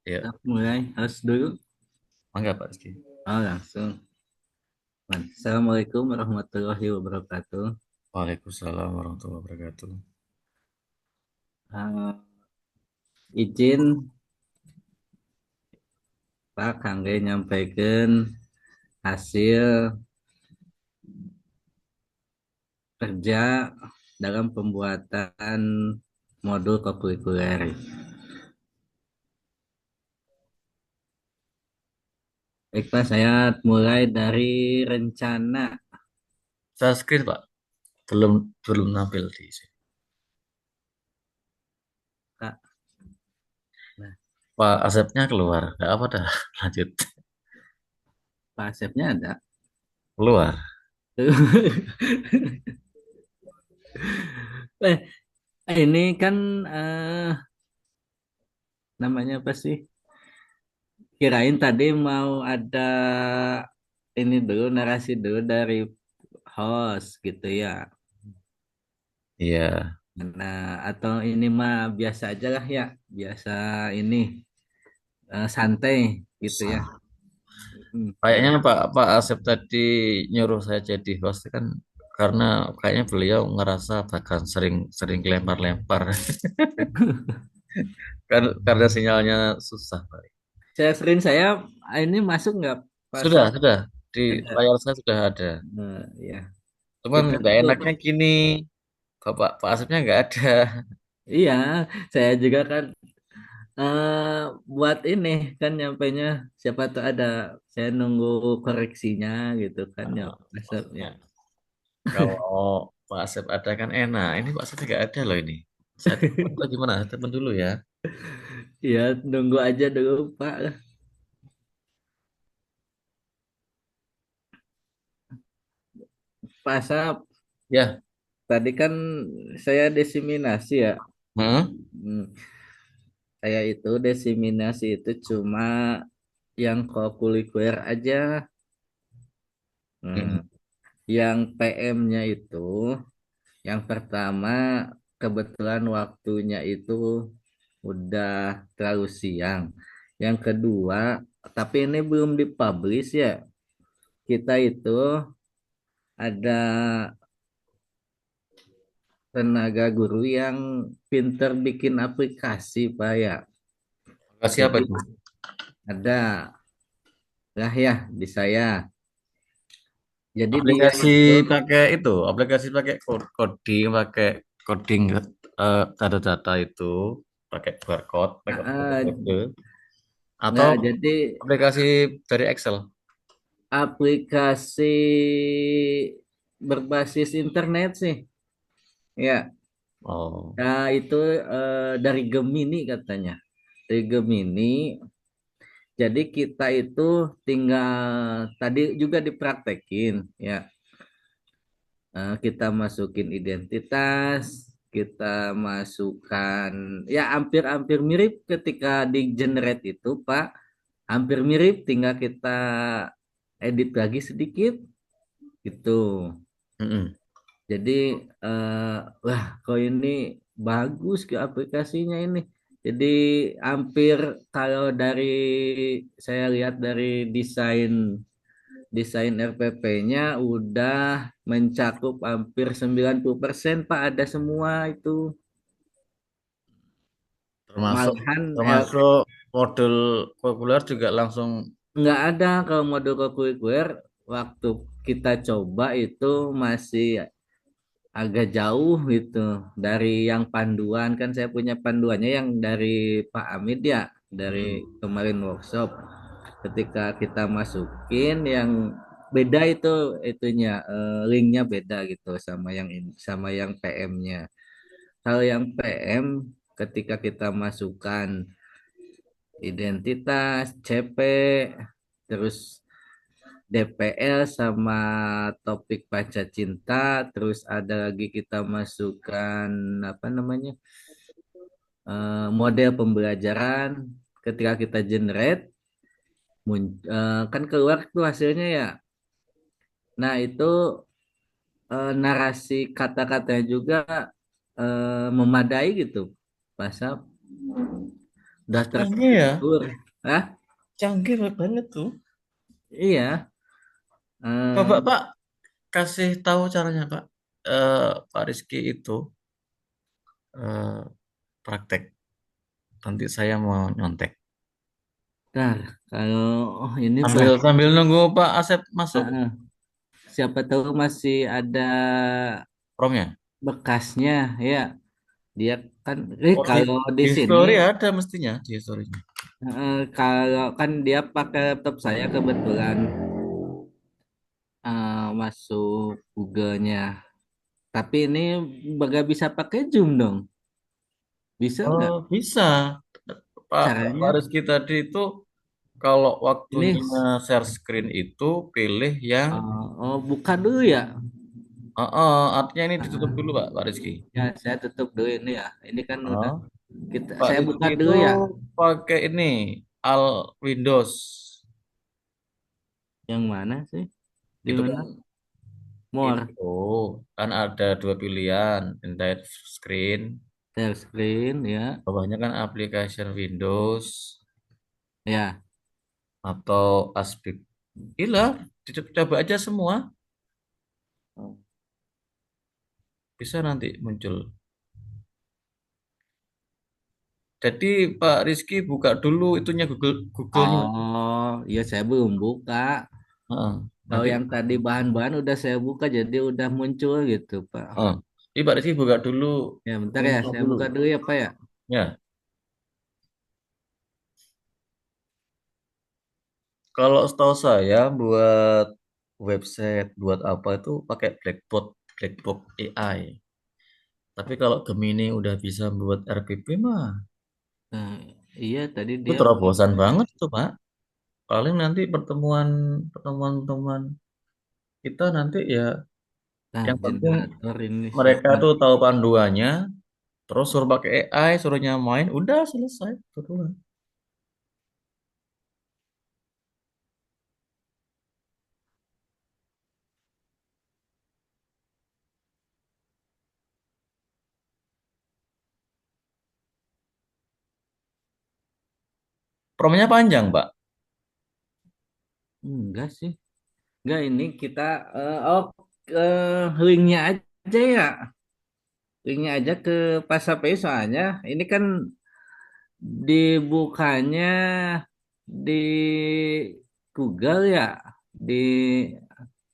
Ya, Mulai harus dulu. mangga Pak Rizky. Oh, langsung. Assalamualaikum warahmatullahi wabarakatuh. Waalaikumsalam warahmatullahi wabarakatuh. Ah, izin Pak Kangge nyampaikan hasil kerja dalam pembuatan modul kokurikuler. Baik Pak, saya mulai dari rencana Saya screen Pak, belum belum nampil di sini. Kak. Nah, Pak Asepnya keluar, nggak apa dah. Lanjut. Pak Asepnya ada. Keluar. Eh, ini kan namanya apa sih? Kirain tadi mau ada ini dulu narasi dulu dari host gitu ya. Iya. Nah, atau ini mah biasa aja lah ya, biasa ini santai gitu ya. Kayaknya Pak Asep tadi nyuruh saya jadi host kan karena kayaknya beliau ngerasa bahkan sering lempar-lempar karena sinyalnya susah Pak. Saya screen saya ini masuk nggak Sudah, pasal sudah di ada. layar saya sudah ada. Ya, Cuman kita nggak tuh enaknya gini, Pak Asepnya nggak ada. iya, saya juga kan buat ini kan nyampainya siapa tuh ada saya nunggu koreksinya gitu kan ya maksudnya. Maksudnya kalau Pak Asep ada kan enak. Ini Pak Asep nggak ada loh ini. Saya telepon atau gimana? Saya telepon dulu ya. Iya, nunggu aja dulu Pak. Pasal Ya. tadi kan saya desiminasi ya. Hmm? Hmm, Saya itu desiminasi itu cuma yang kokulikuler aja. Hmm. Yang PM-nya itu, yang pertama kebetulan waktunya itu udah terlalu siang. Yang kedua, tapi ini belum dipublish ya. Kita itu ada tenaga guru yang pinter bikin aplikasi, Pak ya. Kasih apa Jadi itu? ada lah ya di saya. Jadi dia Aplikasi itu pakai itu, aplikasi pakai coding, pakai coding data-data itu, pakai barcode, pakai eh, kode, atau nggak jadi aplikasi dari Excel. aplikasi berbasis internet sih. Ya, Oh. nah itu dari Gemini katanya. Dari Gemini. Jadi kita itu tinggal tadi juga dipraktekin ya. Kita masukin identitas, kita masukkan ya hampir-hampir mirip ketika di generate itu Pak. Hampir mirip tinggal kita edit lagi sedikit gitu. Mm-mm. Jadi wah kok ini bagus ke aplikasinya ini. Jadi hampir kalau dari saya lihat dari desain desain RPP-nya udah mencakup hampir 90% Pak, ada semua itu. Termasuk Malahan termasuk modul populer juga langsung. nggak ada kalau modul kokurikuler waktu kita coba itu masih agak jauh gitu dari yang panduan kan saya punya panduannya yang dari Pak Amid ya dari Mm-mm. kemarin workshop ketika kita masukin yang beda itu itunya linknya beda gitu sama yang sama yang PM-nya. Kalau yang PM ketika kita masukkan identitas, CP, terus DPL sama topik Panca Cinta, terus ada lagi kita masukkan apa namanya model pembelajaran. Ketika kita generate, kan keluar tuh hasilnya ya. Nah itu narasi kata-katanya juga memadai gitu, pasal. Udah Canggih ya, terstruktur. Hah? canggih banget tuh. Iya. Coba Eh, Pak kasih tahu caranya Pak. Pak Rizky itu eh, praktek. Nanti saya mau nyontek. Ntar kalau oh ini Sambil Pak, sambil nunggu Pak Asep masuk eh, siapa tahu masih ada promnya. bekasnya ya. Dia kan, Oh kalau di di sini, story ada mestinya di story. kalau kan dia pakai laptop saya kebetulan masuk Google-nya. Tapi ini gak bisa pakai Zoom dong. Bisa Oh nggak bisa. Pak caranya? Rizky tadi itu kalau waktunya Ini share screen itu pilih yang oh buka dulu ya. artinya ini ditutup dulu Ah, Pak Rizky. ya saya tutup dulu ini ya. Ini kan udah Oh, Pak saya Rizky buka itu dulu ya. pakai ini Al Windows. Yang mana sih? Di Itu kan mana? More itu kan ada dua pilihan, entire screen, share screen ya. bawahnya kan application Windows Ya. atau Aspik. Gila, coba aja semua, bisa nanti muncul. Jadi Pak Rizky buka dulu itunya Google-nya. Oh, ya saya belum buka. Heeh, Kalau nanti yang tadi bahan-bahan udah saya buka jadi udah muncul gitu, Pak. Jadi Pak Rizky buka dulu Ya, bentar ya, ininya saya dulu. buka dulu ya, Pak ya. Ya, kalau setahu saya buat website, buat apa itu pakai Blackboard AI. Tapi kalau Gemini udah bisa buat RPP mah, Nah, iya tadi itu dia terobosan banget tuh Pak. Paling nanti pertemuan pertemuan pertemuan kita nanti ya, nah yang penting generator ini mereka siapa? tuh tahu panduannya, terus suruh pakai AI, suruh nyamain, udah selesai. Itu doang. Promnya panjang Pak. Enggak sih. Enggak ini kita linknya aja ya. Linknya aja ke Pasapay soalnya ini kan dibukanya di Google ya, di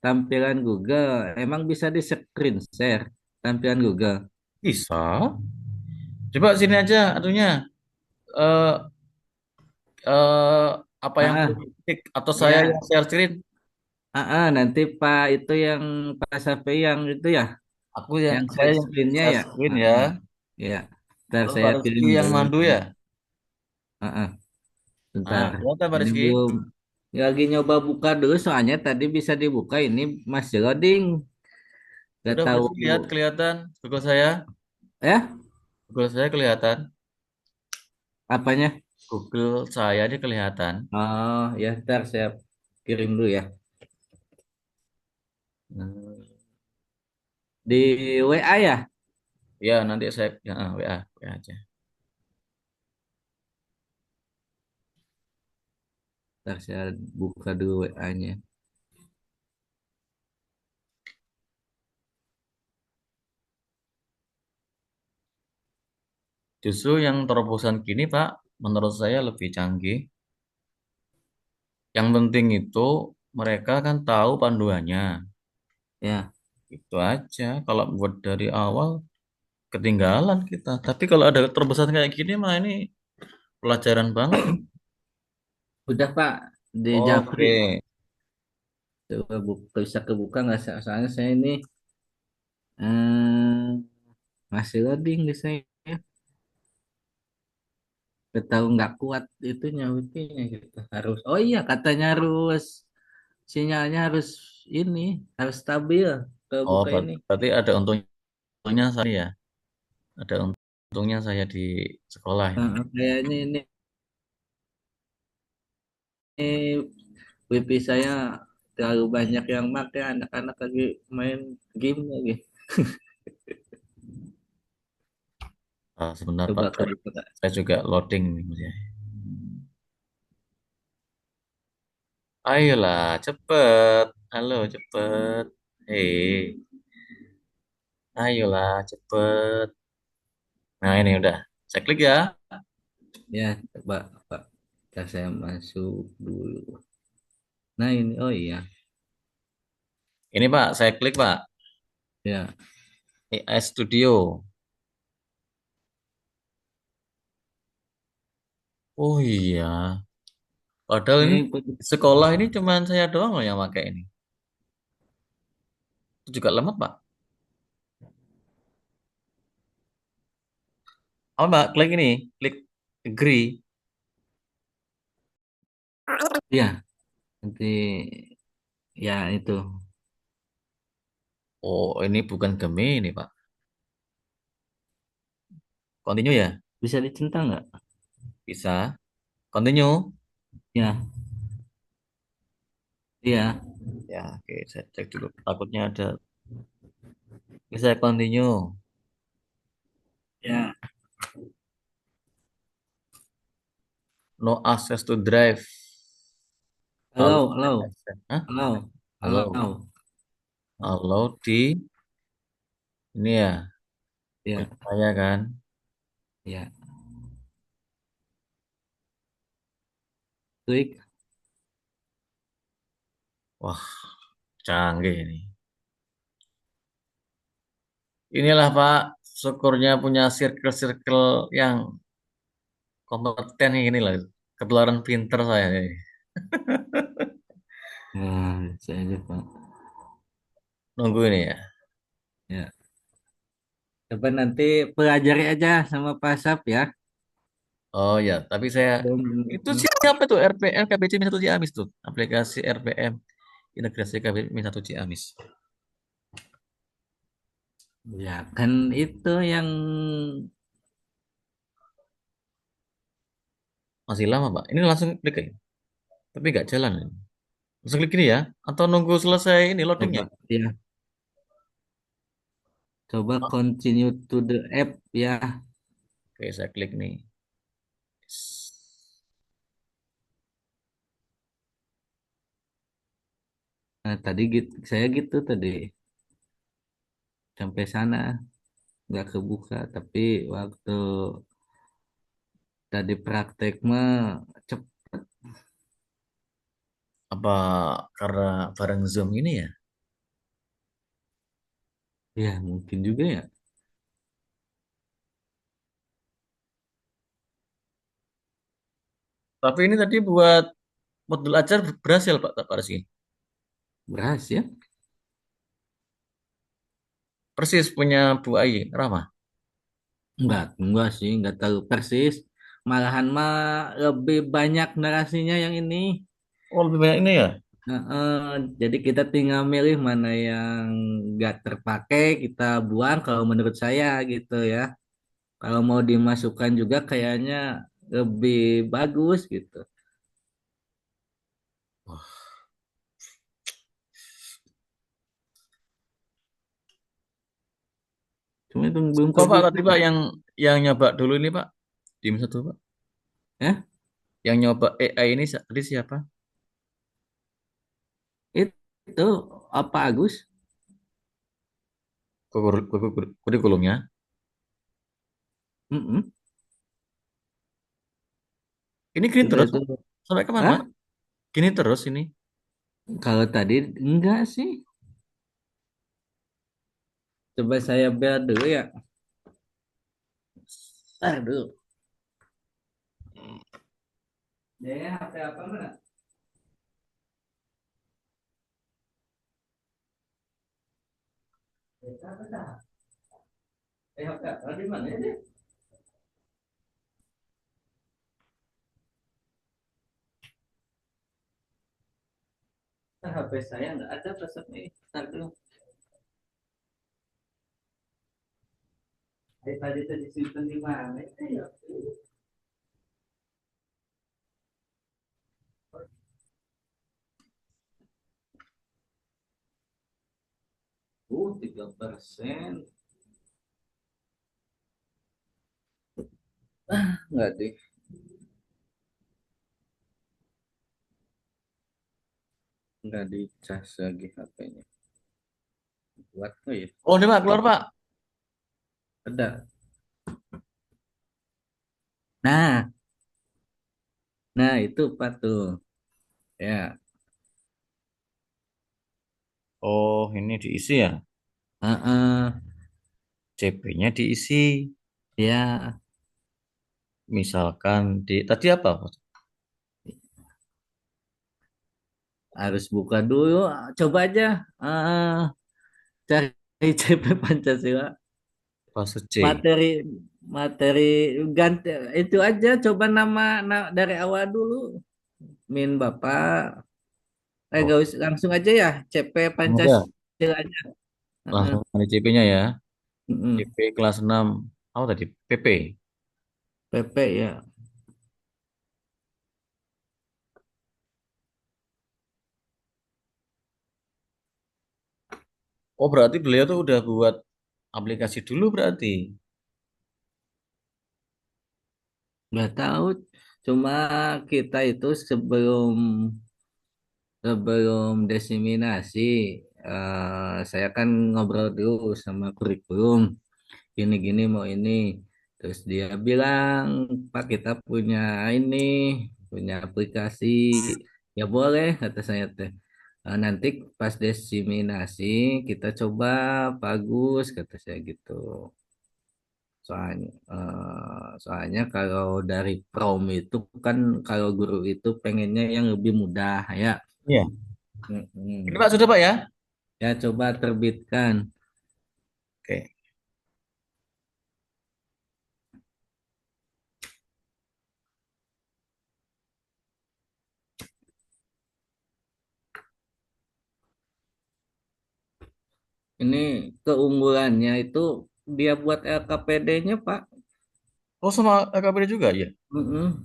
tampilan Google. Emang bisa di screen share tampilan Google. Bisa. Coba sini aja atunya. Eh eh apa yang perlu Ah, diketik atau saya yang ya, share screen? nanti Pak itu yang Pak Safi yang itu ya, Aku yang yang saya share yang screen-nya share ya. screen Ah, ya. ya, ntar Terus saya Pak kirim Rizky yang dulu mandu ini. ya. Ah, Nah, bentar. silakan Pak Ini Rizky. belum lagi nyoba buka dulu soalnya tadi bisa dibuka ini masih loading. Gak Udah Pak tahu Rizky lihat kelihatan Google saya. ya Google saya kelihatan. apanya. Google saya ini kelihatan. Oh ya, ntar saya kirim dulu ya Hmm, di WA ya. ya nanti saya ya, WA aja. Ntar saya buka dulu WA-nya. Justru yang terobosan kini Pak, menurut saya lebih canggih. Yang penting itu mereka kan tahu panduannya. Ya, Itu aja. Kalau buat dari awal ketinggalan kita. Tapi kalau ada terobosan kayak gini mah ini pelajaran banget. udah Pak di Japri. Oke. Coba buka, bisa kebuka nggak? Soalnya saya ini hmm, masih loading di saya. Udah tahu nggak kuat itunya wifi-nya gitu. Harus. Oh iya, katanya harus sinyalnya harus ini harus stabil kalau Oh, buka ini. berarti ada untungnya saya ya. Ada untungnya saya di sekolah ini. Kayaknya ini wifi saya terlalu banyak yang pakai anak-anak lagi main game lagi. Sebentar Pak, Coba kalau dibuka. saya juga loading nih, Mas ya. Ayolah, cepet. Halo, cepet. Hei, ayolah, cepet. Nah, ini udah. Saya klik ya. Ya, coba Pak. Ntar saya masuk dulu. Nah ini, oh iya. Ini Pak, saya klik Pak. Ya, AI Studio. Oh iya. Padahal ini ini sekolah ini cuman saya doang loh yang pakai ini. Itu juga lemot Pak. Apa Pak? Klik ini. Klik agree. ya nanti ya itu Oh, ini bukan Gemini Pak. Continue ya? bisa dicentang nggak? Bisa. Continue. Ya, iya. Ya, oke. Saya cek dulu. Takutnya ada. Oke, saya continue. Ya. No access to drive. Halo, Lalu halo, access. Hah? halo, Halo. halo. Halo di ini ya. Ya, Klik saya kan. ya. Klik. Wah, canggih ini. Inilah Pak, syukurnya punya circle-circle yang kompeten ini lah. Ketularan pinter saya ini. Nah, saya aja Pak. Nunggu ini ya. Ya. Coba nanti pelajari aja sama Pak Sap ya. Oh ya, tapi saya itu Belum. siapa tuh RPM KBC satu Ciamis tuh. Aplikasi RPM integrasi KBC satu Ciamis. Ya, kan itu yang Masih lama, Pak. Ini langsung klik aja. Tapi nggak jalan ini. Langsung klik ini ya. Atau nunggu selesai ini loadingnya. coba ya. Coba continue to the app ya. Oke, saya klik nih. Nah, tadi gitu, saya gitu tadi sampai sana nggak kebuka, tapi waktu tadi praktek mah cepet Apa karena bareng Zoom ini ya? ya mungkin juga ya. Tapi ini tadi buat modul ajar berhasil Pak Pak Rizky. Berhasil ya. Persis punya Bu Ayi, ramah. Enggak sih, enggak tahu persis. Malahan mah lebih banyak narasinya yang ini. Oh, lebih banyak ini ya? Jadi kita tinggal milih mana yang enggak terpakai, kita buang kalau menurut saya gitu ya. Kalau mau dimasukkan juga kayaknya lebih bagus gitu. Wah. Cuma itu belum Siapa Pak kebuka tadi Pak ya. yang nyoba dulu ini Pak? Tim satu Pak. Ya, Yang nyoba AI ini tadi siapa? itu apa Agus? Kurikulumnya. Mm-mm. Ini gini Itu terus itu. Pak. Sampai kapan Hah? Pak? Gini terus ini. Kalau tadi enggak sih. Coba saya bel dulu ya. Dulu. Ya, HP apa mana? HP apa di mana ya? HP saya enggak ada pesannya. Ntar dulu. Tadi tadi disimpan di mana ya? Oh, 3%. Nggak di nggak dicas lagi HP-nya. Buat oh ya. Oh, ini Pak, keluar Pak. Ada. Nah, nah itu Pak tuh. Ya. Oh, ini diisi ya. Heeh. CP-nya diisi. Ya, Misalkan di tadi apa? harus buka dulu. Coba aja cari CP Pancasila. Fase C. Materi materi ganti itu aja. Coba dari awal dulu. Min Bapak. Oh, Gak usah, langsung aja ya. CP udah. Pancasila aja. Heeh. Langsung ada CP-nya ya. Mm-mm. CP kelas 6. Apa tadi? PP. PP ya. Oh, berarti beliau tuh udah buat aplikasi dulu berarti. Nggak tahu. Cuma kita itu sebelum sebelum diseminasi, saya kan ngobrol dulu sama kurikulum. Gini-gini mau ini. Terus dia bilang, Pak kita punya ini, punya aplikasi. Ya boleh, kata saya teh. Nanti pas diseminasi kita coba, bagus, kata saya gitu. Soalnya kalau dari prom itu kan kalau guru itu pengennya yang lebih mudah ya. Iya. Ini Mm-mm. Pak sudah Pak ya? Ya coba terbitkan. Oke. Ini keunggulannya itu dia buat LKPD-nya Pak. Oh, sama LKPD juga ya? Mm-mm.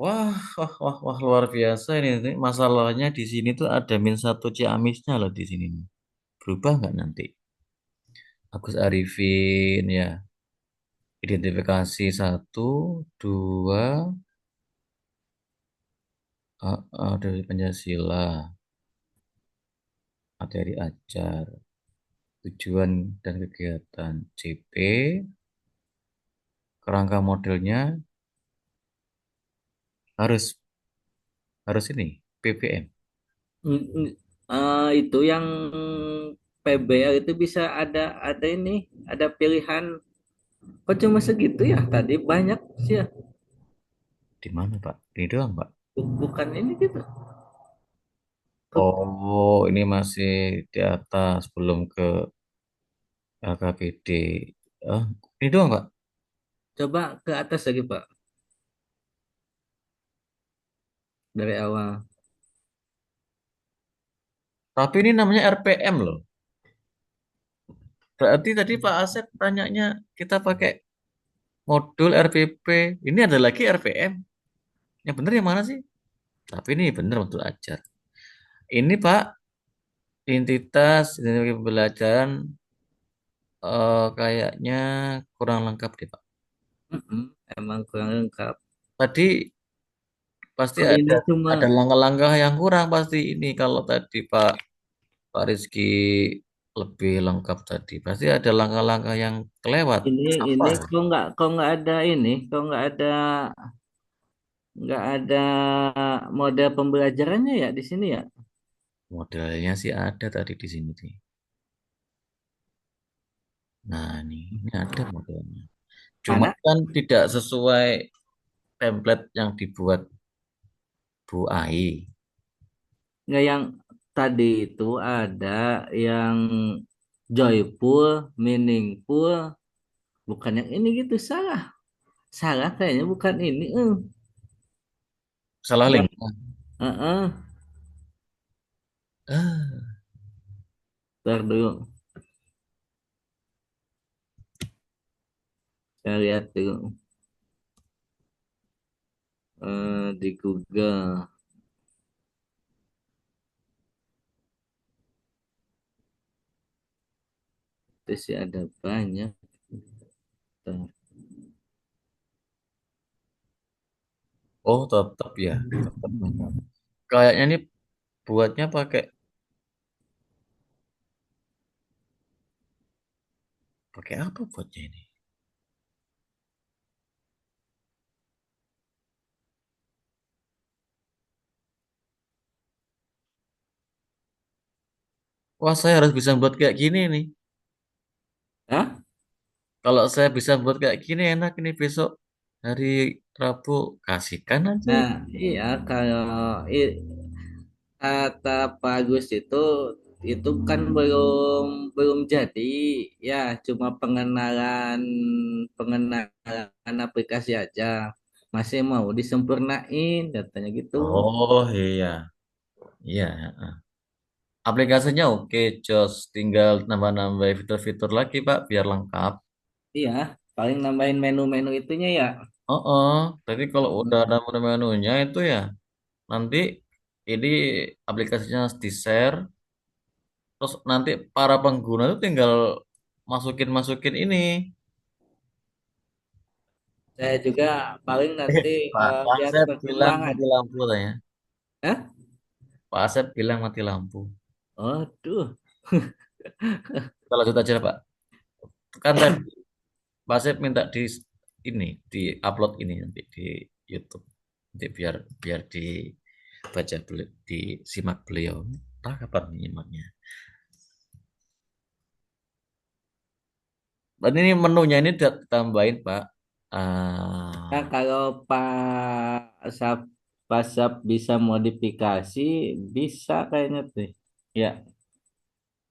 Wah, wah, luar biasa ini. Masalahnya di sini tuh ada -1 Ciamisnya loh di sini. Berubah nggak nanti? Agus Arifin ya. Identifikasi satu, dua, dari Pancasila, materi ajar, tujuan dan kegiatan CP, kerangka modelnya harus harus ini PPM. Mm-mm. Itu yang PBL itu bisa ada ini, ada pilihan. Kok cuma segitu ya? Tadi banyak sih ya. Di mana Pak? Ini doang Pak. Bukan ini gitu. Oh, ini masih di atas, belum ke LKPD. Ah, ini doang Pak. Coba ke atas lagi Pak, dari awal. Tapi ini namanya RPM loh. Berarti tadi Pak Asep tanyanya kita pakai modul RPP. Ini ada lagi RPM. Yang benar yang mana sih? Tapi ini benar untuk ajar. Ini Pak, identitas dan pembelajaran kayaknya kurang lengkap deh Pak. Mm-mm. Emang kurang lengkap. Tadi pasti Oh ini cuma ada langkah-langkah yang kurang pasti ini kalau tadi Pak Rizky lebih lengkap tadi. Pasti ada langkah-langkah yang kelewat. Apa? ini kok nggak ada ini, kok nggak ada model pembelajarannya ya di sini ya. Modelnya sih ada tadi di sini sih. Nah, ini ada modelnya. Cuma Mana? kan tidak sesuai template yang dibuat Bu Ai. Nggak yang tadi itu ada yang joyful, meaningful, bukan yang ini gitu salah. Salah kayaknya bukan ini. Salah Yang link. Ah, ntar dulu saya lihat dulu di Google. itu sih ada banyak. Tuh. Oh, tetap ya. Tetap banyak. Kayaknya ini buatnya pakai pakai apa buatnya ini? Wah, saya harus bisa buat kayak gini nih. Hah? Kalau saya bisa buat kayak gini enak ini besok hari Rabu kasihkan aja. Nah, iya kalau kata Pak Agus itu kan belum jadi, ya cuma pengenalan pengenalan aplikasi aja, masih mau disempurnain katanya gitu. Oh iya, iya. Heeh. Aplikasinya oke, Jos. Tinggal nambah-nambah fitur-fitur lagi, Pak, biar lengkap. Iya, paling nambahin menu-menu itunya ya. Oh, oh. Jadi kalau udah Mm-mm. ada menu-menunya itu ya, nanti ini aplikasinya di-share, terus nanti para pengguna itu tinggal masukin-masukin ini. Saya juga paling nanti Pak lihat Asep bilang perkembangan. mati lampu katanya. Hah? Pak Asep bilang mati lampu. Aduh. Kita lanjut aja, Pak. Kan tadi Pak Asep minta di ini, di upload ini nanti di YouTube. Nanti biar biar dibaca beliau, disimak beliau. Entah kapan nyimaknya. Dan ini menunya ini udah tambahin, Pak. Nah, Ah, kalau Pasap bisa modifikasi, bisa kayaknya tuh. Ya.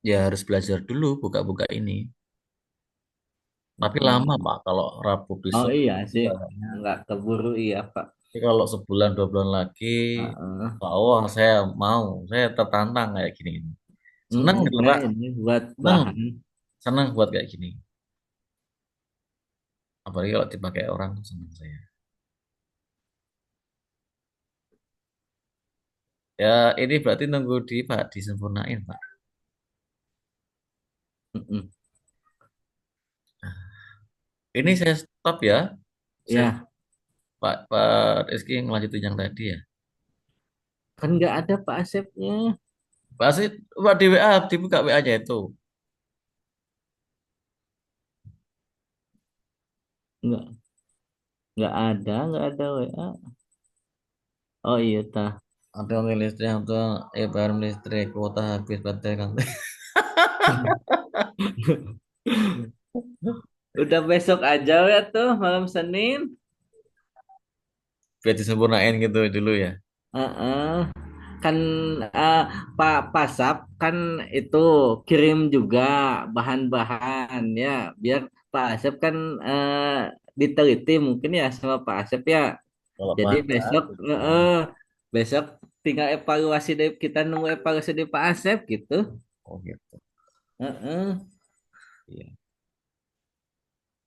ya harus belajar dulu buka-buka ini. Tapi lama, Mm. Pak, kalau Rabu Oh besok. iya sih, Kayaknya. nggak keburu iya Pak. Tapi kalau sebulan 2 bulan lagi, Heeh. oh saya mau, saya tertantang kayak gini. Senang gitu, Nah Pak. ini buat Senang, bahan. senang buat kayak gini. Apalagi kalau dipakai orang, senang saya. Ya, ini berarti nunggu di Pak, disempurnain, Pak. Mm-mm. Ini saya stop ya. Saya Ya, Pak Rizky ngelanjutin yang tadi ya. kan nggak ada Pak Asepnya. Pasti Pak di WA, dibuka WA-nya itu. Nggak, nggak ada WA. Oh iya tah. Ada yang listrik atau bayar listrik kuota habis baterai kan. Udah besok aja ya tuh malam Senin. Biar disempurnain gitu dulu ya. Heeh. Kan eh, Pak Pasap kan itu kirim juga bahan-bahan ya biar Pak Asep kan diteliti mungkin ya sama Pak Asep ya. Kalau Jadi bahan-bahan besok bisa. besok tinggal evaluasi dari kita nunggu evaluasi dari Pak Asep gitu. Oh gitu. Heeh. Iya.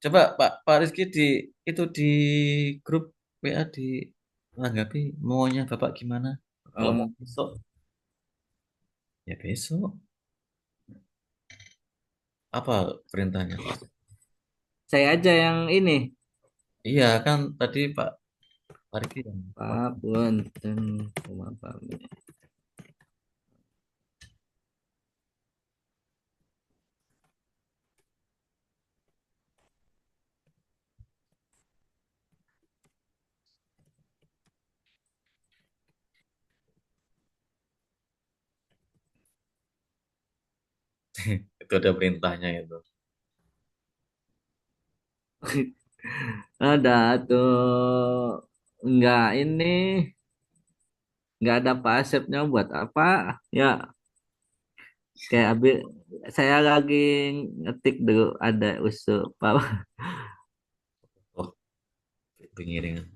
Coba Pak Rizky itu di grup WA di menanggapi maunya Bapak gimana? Kalau mau Em, besok, ya besok. Apa perintahnya Pak? saya aja yang ini. Iya kan tadi Pak Rizky yang Pak Punten, Kumaha pami. itu ada perintahnya itu. Ada tuh nggak ini nggak ada Pak Asepnya buat apa ya kayak abis saya lagi ngetik dulu ada usul Pak. Oh, pengiringan.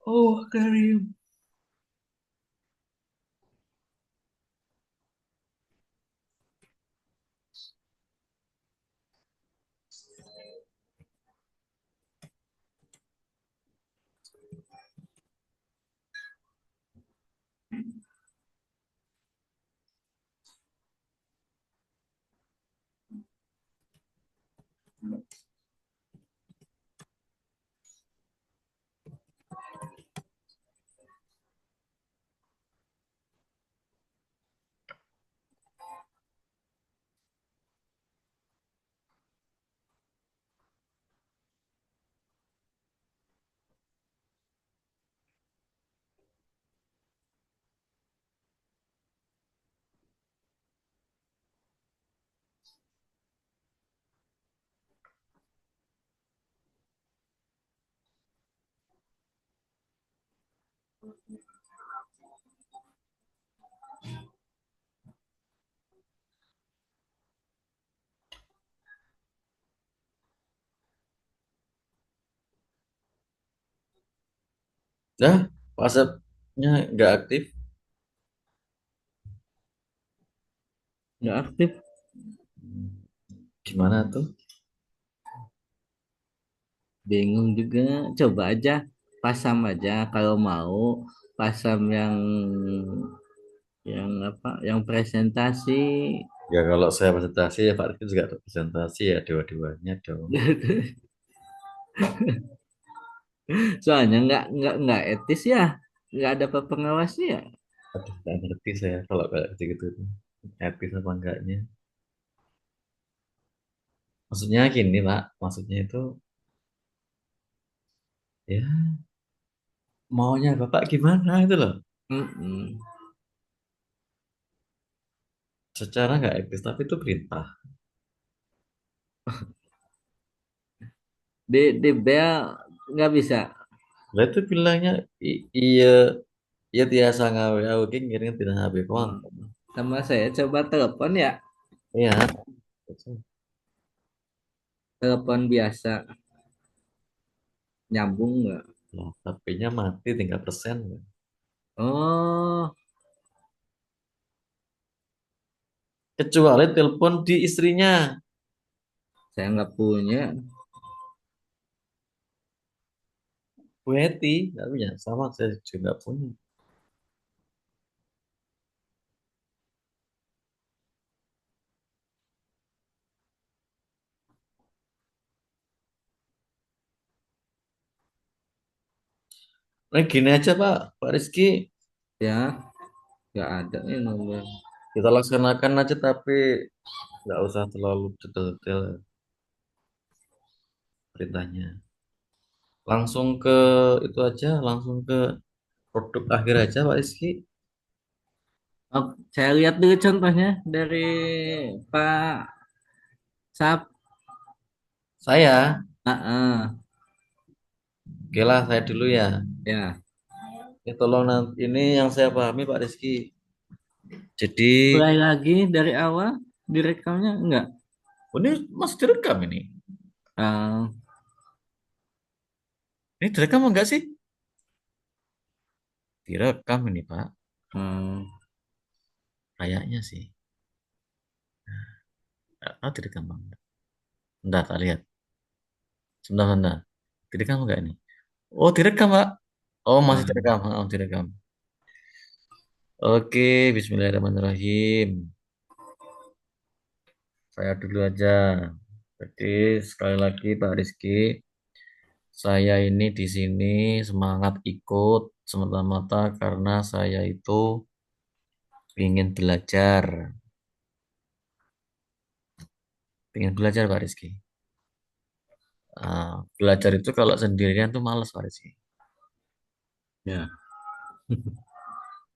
Oh, Karim. Dah, WhatsApp-nya nggak aktif. Nggak aktif. Gimana tuh? Bingung juga. Coba aja pasang aja kalau mau pasang yang apa? Yang presentasi. Ya kalau saya presentasi ya Pak Rizky juga ada presentasi ya dua-duanya dong. Soalnya nggak etis ya. Nggak ada pengawasnya ya. Aduh, nggak ngerti saya kalau kayak gitu-gitu tuh. Etis apa enggaknya. Maksudnya gini Pak, maksudnya itu ya maunya Bapak gimana itu loh. Mm-mm. Secara nggak etis tapi itu perintah. Di bel nggak bisa. Lah itu bilangnya iya iya tiasa ngawe aku ngiring tidak HP kon. Hmm. Sama saya coba telepon ya. Iya. Telepon biasa. Nyambung nggak? Lah, HP-nya mati 3%. Oh, Kecuali telepon di istrinya. saya nggak punya. Bu Eti, nggak punya. Sama saya juga nggak punya. Nah, gini aja Pak Rizky. Ya, nggak ada nih nomor. Kita laksanakan aja tapi nggak usah terlalu detail-detail perintahnya. Langsung ke itu aja, langsung ke produk akhir aja Pak Rizky. Oh, saya lihat dulu contohnya dari Pak Sap. Saya, Ah, ah. oke lah saya dulu ya. Ya, Ya tolong nanti ini yang saya pahami Pak Rizky. Jadi, mulai lagi dari awal direkamnya enggak? oh, ini masih direkam ini. Ah, Ini direkam enggak sih? Direkam ini Pak. hmm. Kayaknya sih. Nggak tahu direkam Bang. Bentar, tak lihat. Sebentar, sebentar. Direkam enggak ini? Oh, direkam Pak. Oh, masih Ah, direkam. Oh, direkam. Oke, Bismillahirrahmanirrahim. Saya dulu aja. Jadi sekali lagi Pak Rizky, saya ini di sini semangat ikut semata-mata karena saya itu ingin belajar, ingin belajar Pak Rizky. Belajar itu kalau sendirian tuh males Pak Rizky. ya.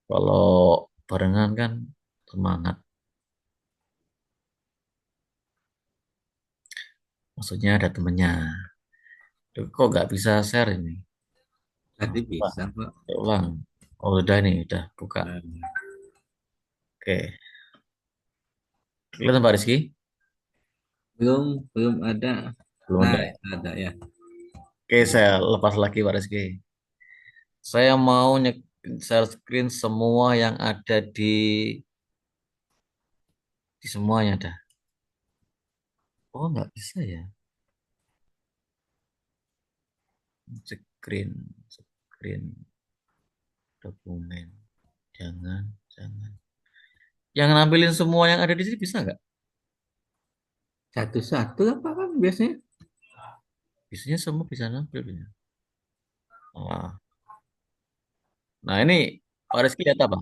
Kalau barengan kan semangat. Maksudnya ada temennya. Duh, kok nggak bisa share ini? Tadi Wah, bisa, Pak. ya ulang. Oh, udah nih, udah buka. Oke. Kelihatan Pak Rizky? Belum, belum ada. Belum Nah, ada. itu ada ya. Oke, saya lepas lagi Pak Rizky. Saya mau share screen semua yang ada di semuanya dah. Oh, nggak bisa ya. Screen, screen, dokumen. Jangan, jangan. Yang nampilin semua yang ada di sini bisa nggak? Satu-satu apa kan biasanya? Biasanya semua bisa nampil. Ya. Wah. Nah, ini Pak Rizky lihat apa?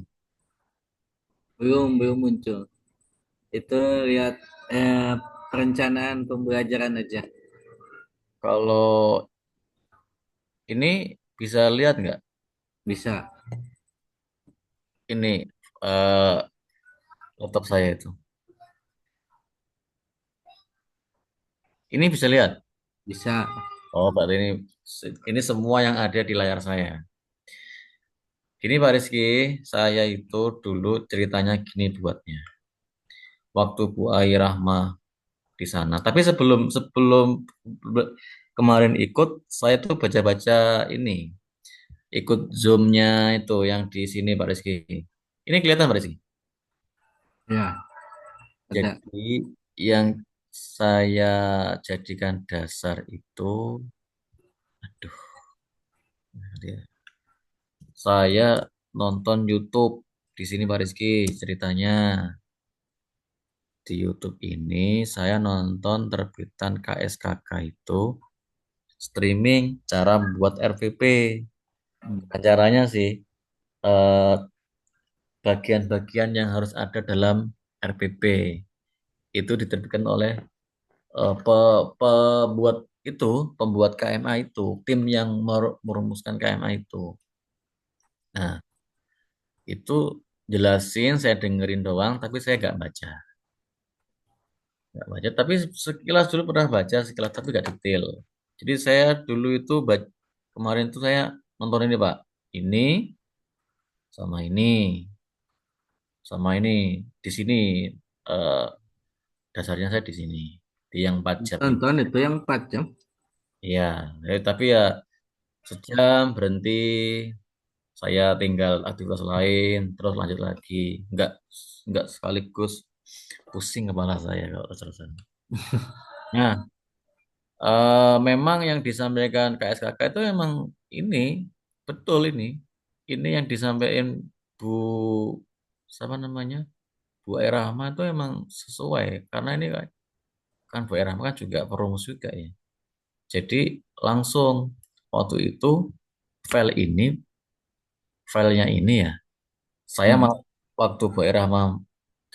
Belum, belum muncul. Itu lihat eh, perencanaan pembelajaran aja. Kalau ini bisa lihat nggak? Bisa, Ini eh, laptop saya itu. Ini bisa lihat. bisa. Oh, berarti ini semua yang ada di layar saya. Gini Pak Rizky, saya itu dulu ceritanya gini buatnya. Waktu Bu Ai Rahmah di sana. Tapi sebelum sebelum be- kemarin ikut, saya tuh baca-baca ini, ikut Zoom-nya itu yang di sini Pak Rizky. Ini kelihatan Pak Rizky. Ya, ada. Jadi yang saya jadikan dasar itu, aduh, dia. Saya nonton YouTube di sini Pak Rizky ceritanya. Di YouTube ini saya nonton terbitan KSKK itu streaming cara membuat RPP. Hmm. Caranya sih eh, bagian-bagian yang harus ada dalam RPP itu diterbitkan oleh pembuat itu, pembuat KMA itu, tim yang merumuskan KMA itu. Nah, itu jelasin, saya dengerin doang, tapi saya nggak baca. Nggak baca, tapi sekilas dulu pernah baca, sekilas tapi nggak detail. Jadi saya dulu itu kemarin itu saya nonton ini Pak, ini sama ini, sama ini di sini eh, dasarnya saya di sini, di yang 4 jam ini. Tonton itu yang 4 jam. Iya, tapi ya sejam berhenti, saya tinggal aktivitas lain, terus lanjut lagi. Nggak sekaligus pusing kepala saya kalau terusan. Nah, memang yang disampaikan KSKK itu memang ini betul ini. Ini yang disampaikan Bu siapa namanya? Bu Erahma itu emang sesuai karena ini kan Bu Erahma kan juga perumus juga ya. Jadi langsung waktu itu file ini filenya ini ya. Saya Hmm. waktu Bu Erahma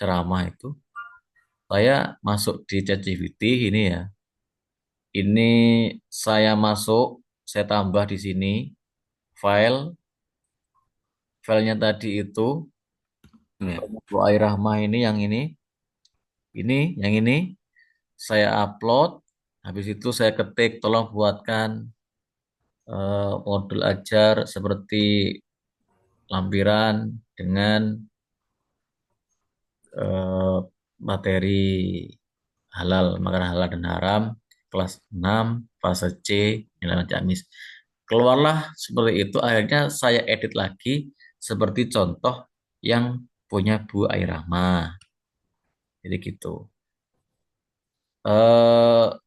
ceramah itu saya masuk di ChatGPT ini ya. Ini saya masuk, saya tambah di sini file filenya tadi itu Ya. Bu Airahmah ini yang ini saya upload. Habis itu saya ketik, tolong buatkan modul ajar seperti lampiran dengan eh, materi halal, makanan halal dan haram, kelas 6 fase C, nilai Ciamis. Keluarlah seperti itu, akhirnya saya edit lagi seperti contoh yang punya Bu Airahmah. Jadi gitu.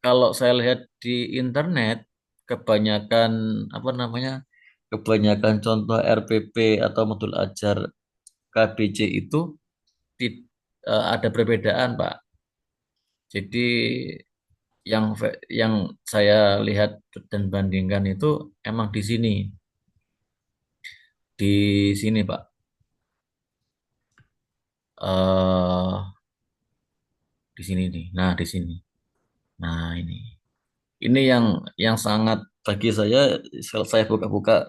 Kalau saya lihat di internet, kebanyakan apa namanya, kebanyakan contoh RPP atau modul ajar KBJ itu ti- ada perbedaan, Pak. Jadi yang saya lihat dan bandingkan itu emang di sini, Pak. Di sini nih. Nah, di sini. Nah, ini. Ini yang sangat bagi saya kalau saya buka-buka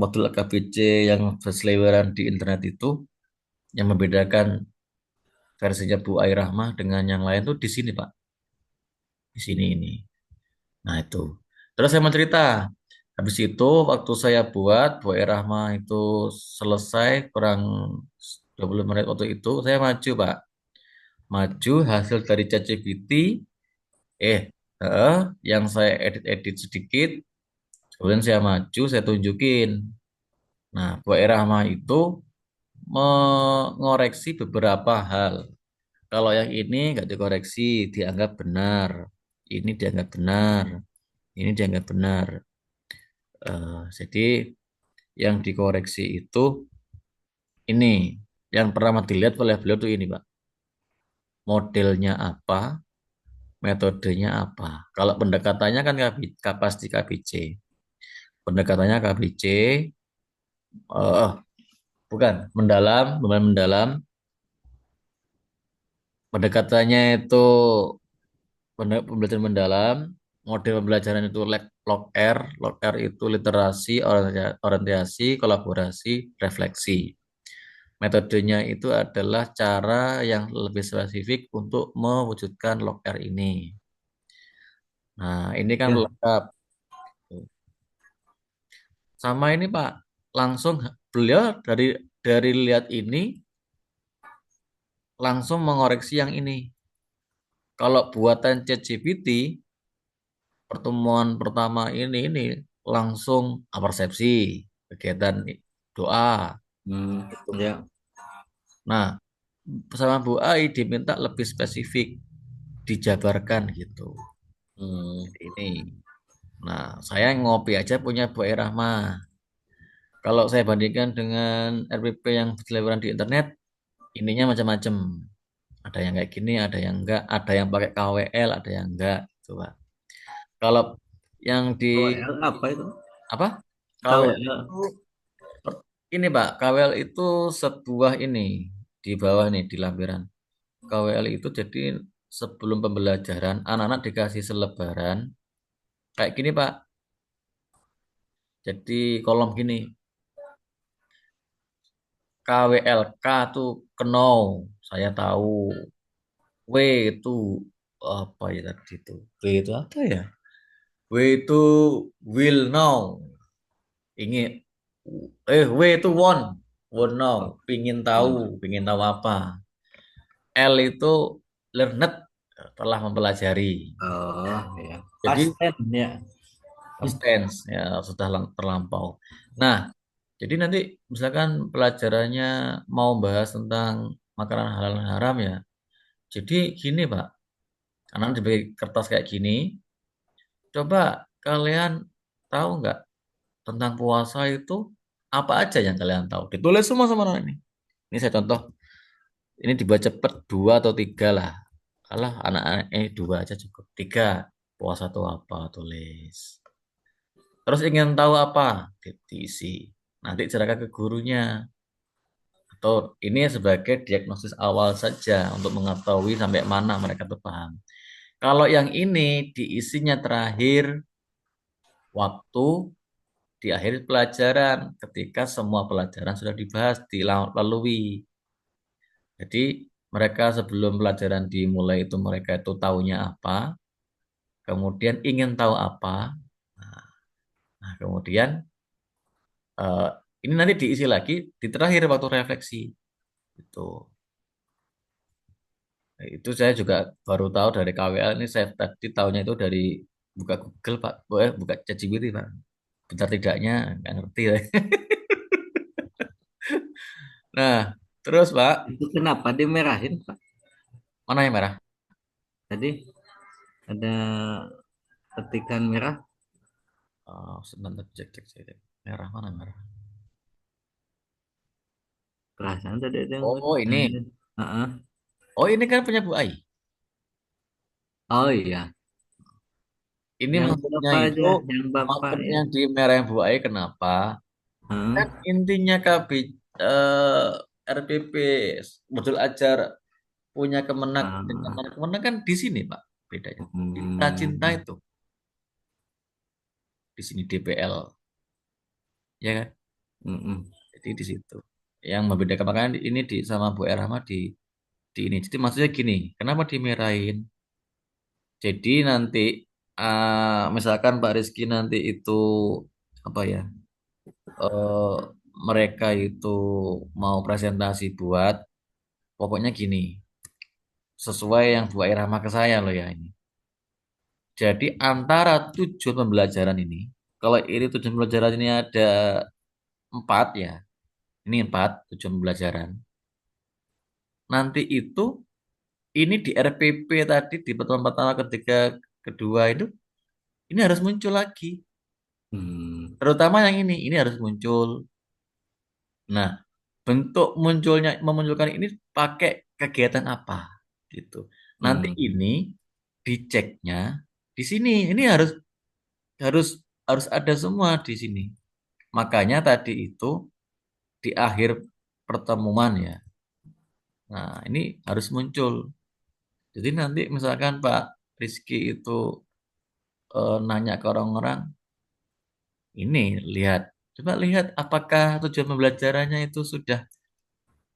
modul KBC yang berseliweran di internet itu yang membedakan versinya Bu Airahmah dengan yang lain tuh di sini Pak. di sini ini. Nah itu. Terus saya mau cerita. Habis itu waktu saya buat Bu Rahma itu selesai kurang 20 menit waktu itu saya maju Pak. Maju hasil dari ChatGPT eh yang saya edit-edit sedikit kemudian saya maju saya tunjukin. Nah Bu Rahma itu mengoreksi beberapa hal. Kalau yang ini nggak dikoreksi dianggap benar. Ini dianggap benar. Ini dianggap benar. Jadi yang dikoreksi itu ini yang pertama dilihat oleh beliau tuh ini Pak, modelnya apa, metodenya apa. Kalau pendekatannya kan pasti KBC, pendekatannya KBC, bukan bukan mendalam, pendekatannya itu pembelajaran mendalam, model pembelajaran itu Log R itu literasi, orientasi, kolaborasi, refleksi. Metodenya itu adalah cara yang lebih spesifik untuk mewujudkan log R ini. Nah, ini kan Ya. lengkap. Sama ini Pak, langsung beliau dari lihat ini langsung mengoreksi yang ini. Kalau buatan ChatGPT, pertemuan pertama ini langsung persepsi, kegiatan doa. Ya. Nah, sama Bu Ai diminta lebih spesifik, dijabarkan gitu. Hmm. Ini. Nah, saya ngopi aja punya Bu Rahma. Kalau saya bandingkan dengan RPP yang bertebaran di internet, ininya macam-macam. Ada yang kayak gini, ada yang enggak, ada yang pakai KWL, ada yang enggak. Coba. Kalau yang di KWL apa itu? apa? KWL KWL. itu ini Pak, KWL itu sebuah ini di bawah nih di lampiran. KWL itu jadi sebelum pembelajaran, anak-anak dikasih selebaran kayak gini Pak. Jadi kolom gini, KWLK tuh know, saya tahu. W itu apa ya tadi itu? W itu apa ya? W itu will know, ingin. W itu want know, pingin tahu apa. L itu learned, telah mempelajari. Oh ya. Past Jadi tense ya. past tense ya sudah terlampau. Nah, jadi nanti misalkan pelajarannya mau bahas tentang makanan halal dan haram ya. Jadi gini Pak, anak diberi kertas kayak gini, coba kalian tahu nggak tentang puasa itu apa aja yang kalian tahu? Ditulis semua sama anak ini. Ini saya contoh, ini dibuat cepet dua atau tiga lah. Kalah anak-anak ini dua aja cukup. Tiga, puasa itu apa? Tulis. Terus ingin tahu apa? Diisi. Nanti ceritakan ke gurunya. Atau ini sebagai diagnosis awal saja untuk mengetahui sampai mana mereka tuh paham. Kalau yang ini diisinya terakhir waktu di akhir pelajaran ketika semua pelajaran sudah dibahas dilalui. Jadi mereka sebelum pelajaran dimulai itu mereka itu taunya apa, kemudian ingin tahu apa. Nah, kemudian eh, ini nanti diisi lagi di terakhir waktu refleksi. Itu. Nah, itu saya juga baru tahu dari KWL ini saya tadi tahunya itu dari buka Google Pak, buka ChatGPT Pak. Bentar tidaknya nggak ngerti ya. Nah, terus Pak, Itu kenapa dimerahin, Pak? mana yang merah? Tadi ada ketikan merah. Oh, sebentar cek cek cek. Cek. Merah mana merah? Perasaan tadi ada yang Oh, ini. Heeh. Oh, ini kan punya Bu Ai. Oh iya, Ini yang maksudnya berapa itu aja? Yang bapak maksudnya ya. di merah Bu Ai kenapa? Kan Heeh. intinya eh, RPP modul ajar punya kemenak dan Ah, kemenak kemenak kan di sini Pak bedanya. Cinta-cinta hmm, itu di sini DPL ya kan. mm-mm. Jadi di situ yang membedakan makanya ini di sama Bu Rahma di ini. Jadi maksudnya gini, kenapa dimerahin? Jadi nanti misalkan Pak Rizky nanti itu apa ya? eh, Mereka itu mau presentasi buat pokoknya gini, sesuai yang Bu Irama ke saya loh ya ini. Jadi antara tujuan pembelajaran ini, kalau ini tujuan pembelajaran ini ada empat ya, ini empat tujuan pembelajaran. Nanti itu ini di RPP tadi di pertemuan pertama ketiga kedua itu ini harus muncul lagi. Hmm. Terutama yang ini harus muncul. Nah, bentuk munculnya memunculkan ini pakai kegiatan apa gitu. Nanti Hmm. ini diceknya di sini. Ini harus harus harus ada semua di sini. Makanya tadi itu di akhir pertemuan ya. Nah, ini harus muncul. Jadi nanti misalkan Pak Rizky itu nanya ke orang-orang, ini lihat, coba lihat apakah tujuan pembelajarannya itu sudah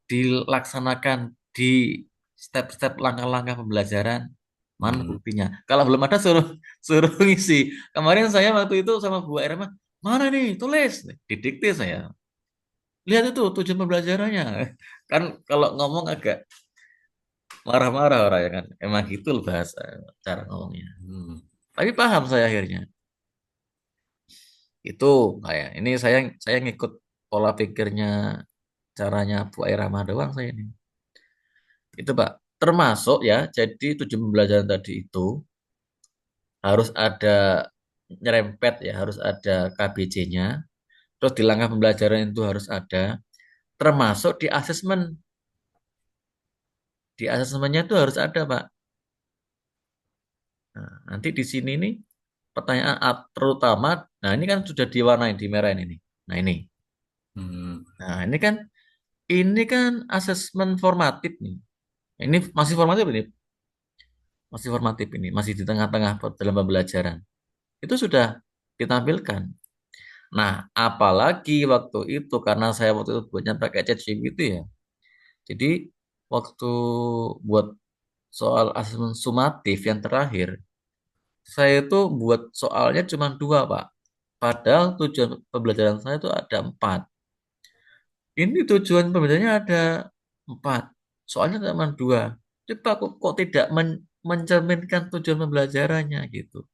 dilaksanakan di step-step langkah-langkah pembelajaran. Mana Hmm. buktinya? Kalau belum ada suruh suruh ngisi. Kemarin saya waktu itu sama Bu Irma, mana nih tulis, didikte saya. Lihat itu tujuan pembelajarannya. Kan kalau ngomong agak marah-marah orang ya kan. Emang gitu loh bahasa cara ngomongnya. Hmm. Tapi paham saya akhirnya. Itu kayak ini saya ngikut pola pikirnya caranya Bu Irma doang saya ini. Itu Pak. Termasuk ya, jadi tujuan pembelajaran tadi itu harus ada nyerempet ya, harus ada KBC-nya. Terus di langkah pembelajaran itu harus ada, termasuk di asesmen. Di asesmennya itu harus ada Pak. Nah, nanti di sini nih pertanyaan terutama, nah ini kan sudah diwarnai, dimerahin ini. Nah ini. Hmm. Nah ini kan asesmen formatif nih. Ini masih formatif ini, masih formatif ini, masih di tengah-tengah dalam pembelajaran. Itu sudah ditampilkan. Nah, apalagi waktu itu karena saya waktu itu buatnya pakai ChatGPT ya. Jadi waktu buat soal asesmen sumatif yang terakhir, saya itu buat soalnya cuma dua, Pak. Padahal tujuan pembelajaran saya itu ada empat. Ini tujuan pembelajarannya ada empat. Soalnya cuma dua. Coba kok tidak mencerminkan tujuan pembelajarannya gitu.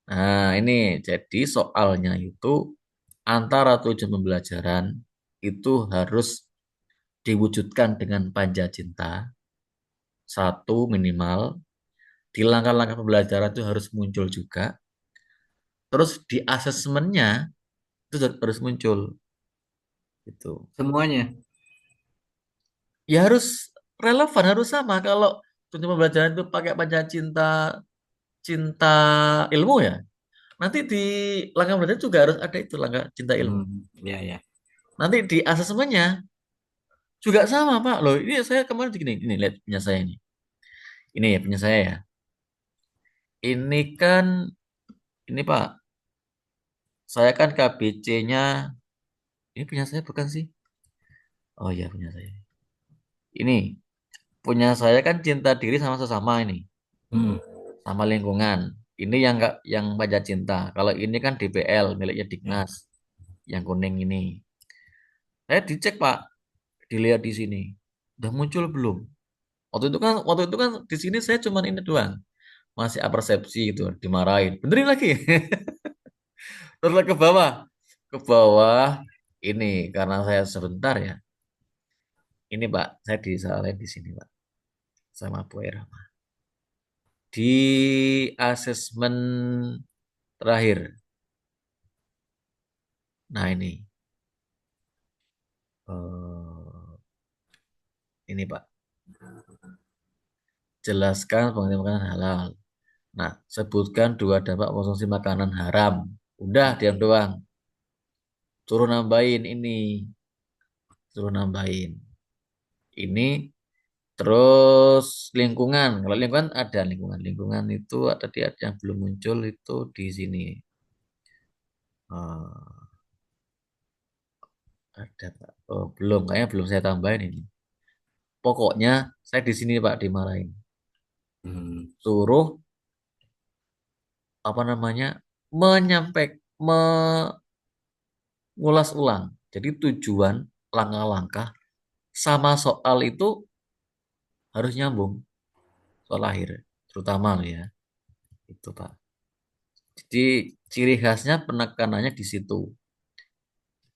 Nah, ini jadi soalnya itu antara tujuan pembelajaran itu harus diwujudkan dengan panja cinta, satu minimal, di langkah-langkah pembelajaran itu harus muncul juga, terus di asesmennya itu harus muncul, gitu. Semuanya. Ya harus relevan, harus sama. Kalau tujuan pembelajaran itu pakai panja cinta, cinta ilmu ya, nanti di langkah pembelajaran juga harus ada itu langkah cinta ilmu. Hmm. Ya, ya. Nanti di asesmennya juga sama, Pak. Loh, ini saya kemarin gini, ini lihat punya saya ini. Ini ya punya saya ya. Ini kan, ini Pak, saya kan KBC-nya, ini punya saya bukan sih? Oh iya punya saya. Ini punya saya kan cinta diri sama sesama ini, Hmm. sama lingkungan. Ini yang enggak yang pajak cinta. Kalau ini kan DPL miliknya Ya. Dignas, yang kuning ini. Saya dicek Pak, dilihat di sini. Udah muncul belum? Waktu itu kan di sini saya cuma ini doang. Masih apersepsi itu, dimarahin. Benerin lagi. Terus lagi ke bawah. Ke bawah ini karena saya sebentar ya. Ini Pak, saya disalahin di sini Pak sama Bu Era. Di asesmen terakhir. Nah ini Pak, jelaskan pengertian makanan halal. Nah, sebutkan dua dampak konsumsi makanan haram. Udah diam doang. Suruh nambahin ini, suruh nambahin. Ini terus lingkungan. Kalau lingkungan ada lingkungan. Lingkungan itu ada di yang belum muncul itu di sini. Oh, ada Pak. Oh, belum. Kayaknya belum saya tambahin ini. Pokoknya saya di sini Pak dimarahin. Hmm. suruh apa namanya mengulas ulang. Jadi tujuan langkah-langkah sama soal itu harus nyambung soal akhir, terutama loh ya itu Pak. Jadi ciri khasnya penekanannya di situ.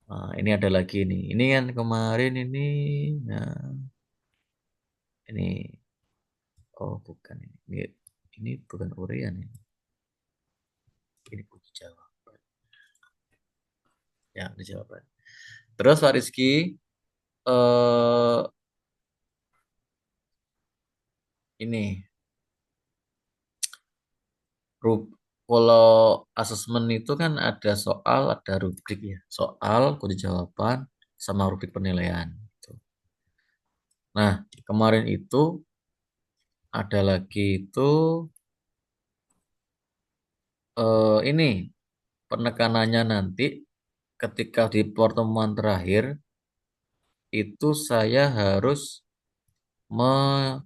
Nah, ini ada lagi nih. Ini kan kemarin ini, nah ini, oh bukan ini. Ini bukan Urian ini. Ini kunci jawaban. Ya, kunci jawaban. Terus Pak Rizky, eh ini rub kalau asesmen itu kan ada soal, ada rubrik ya. Soal, kunci jawaban, sama rubrik penilaian. Gitu. Nah, kemarin itu ada lagi itu ini penekanannya nanti ketika di pertemuan terakhir itu saya harus me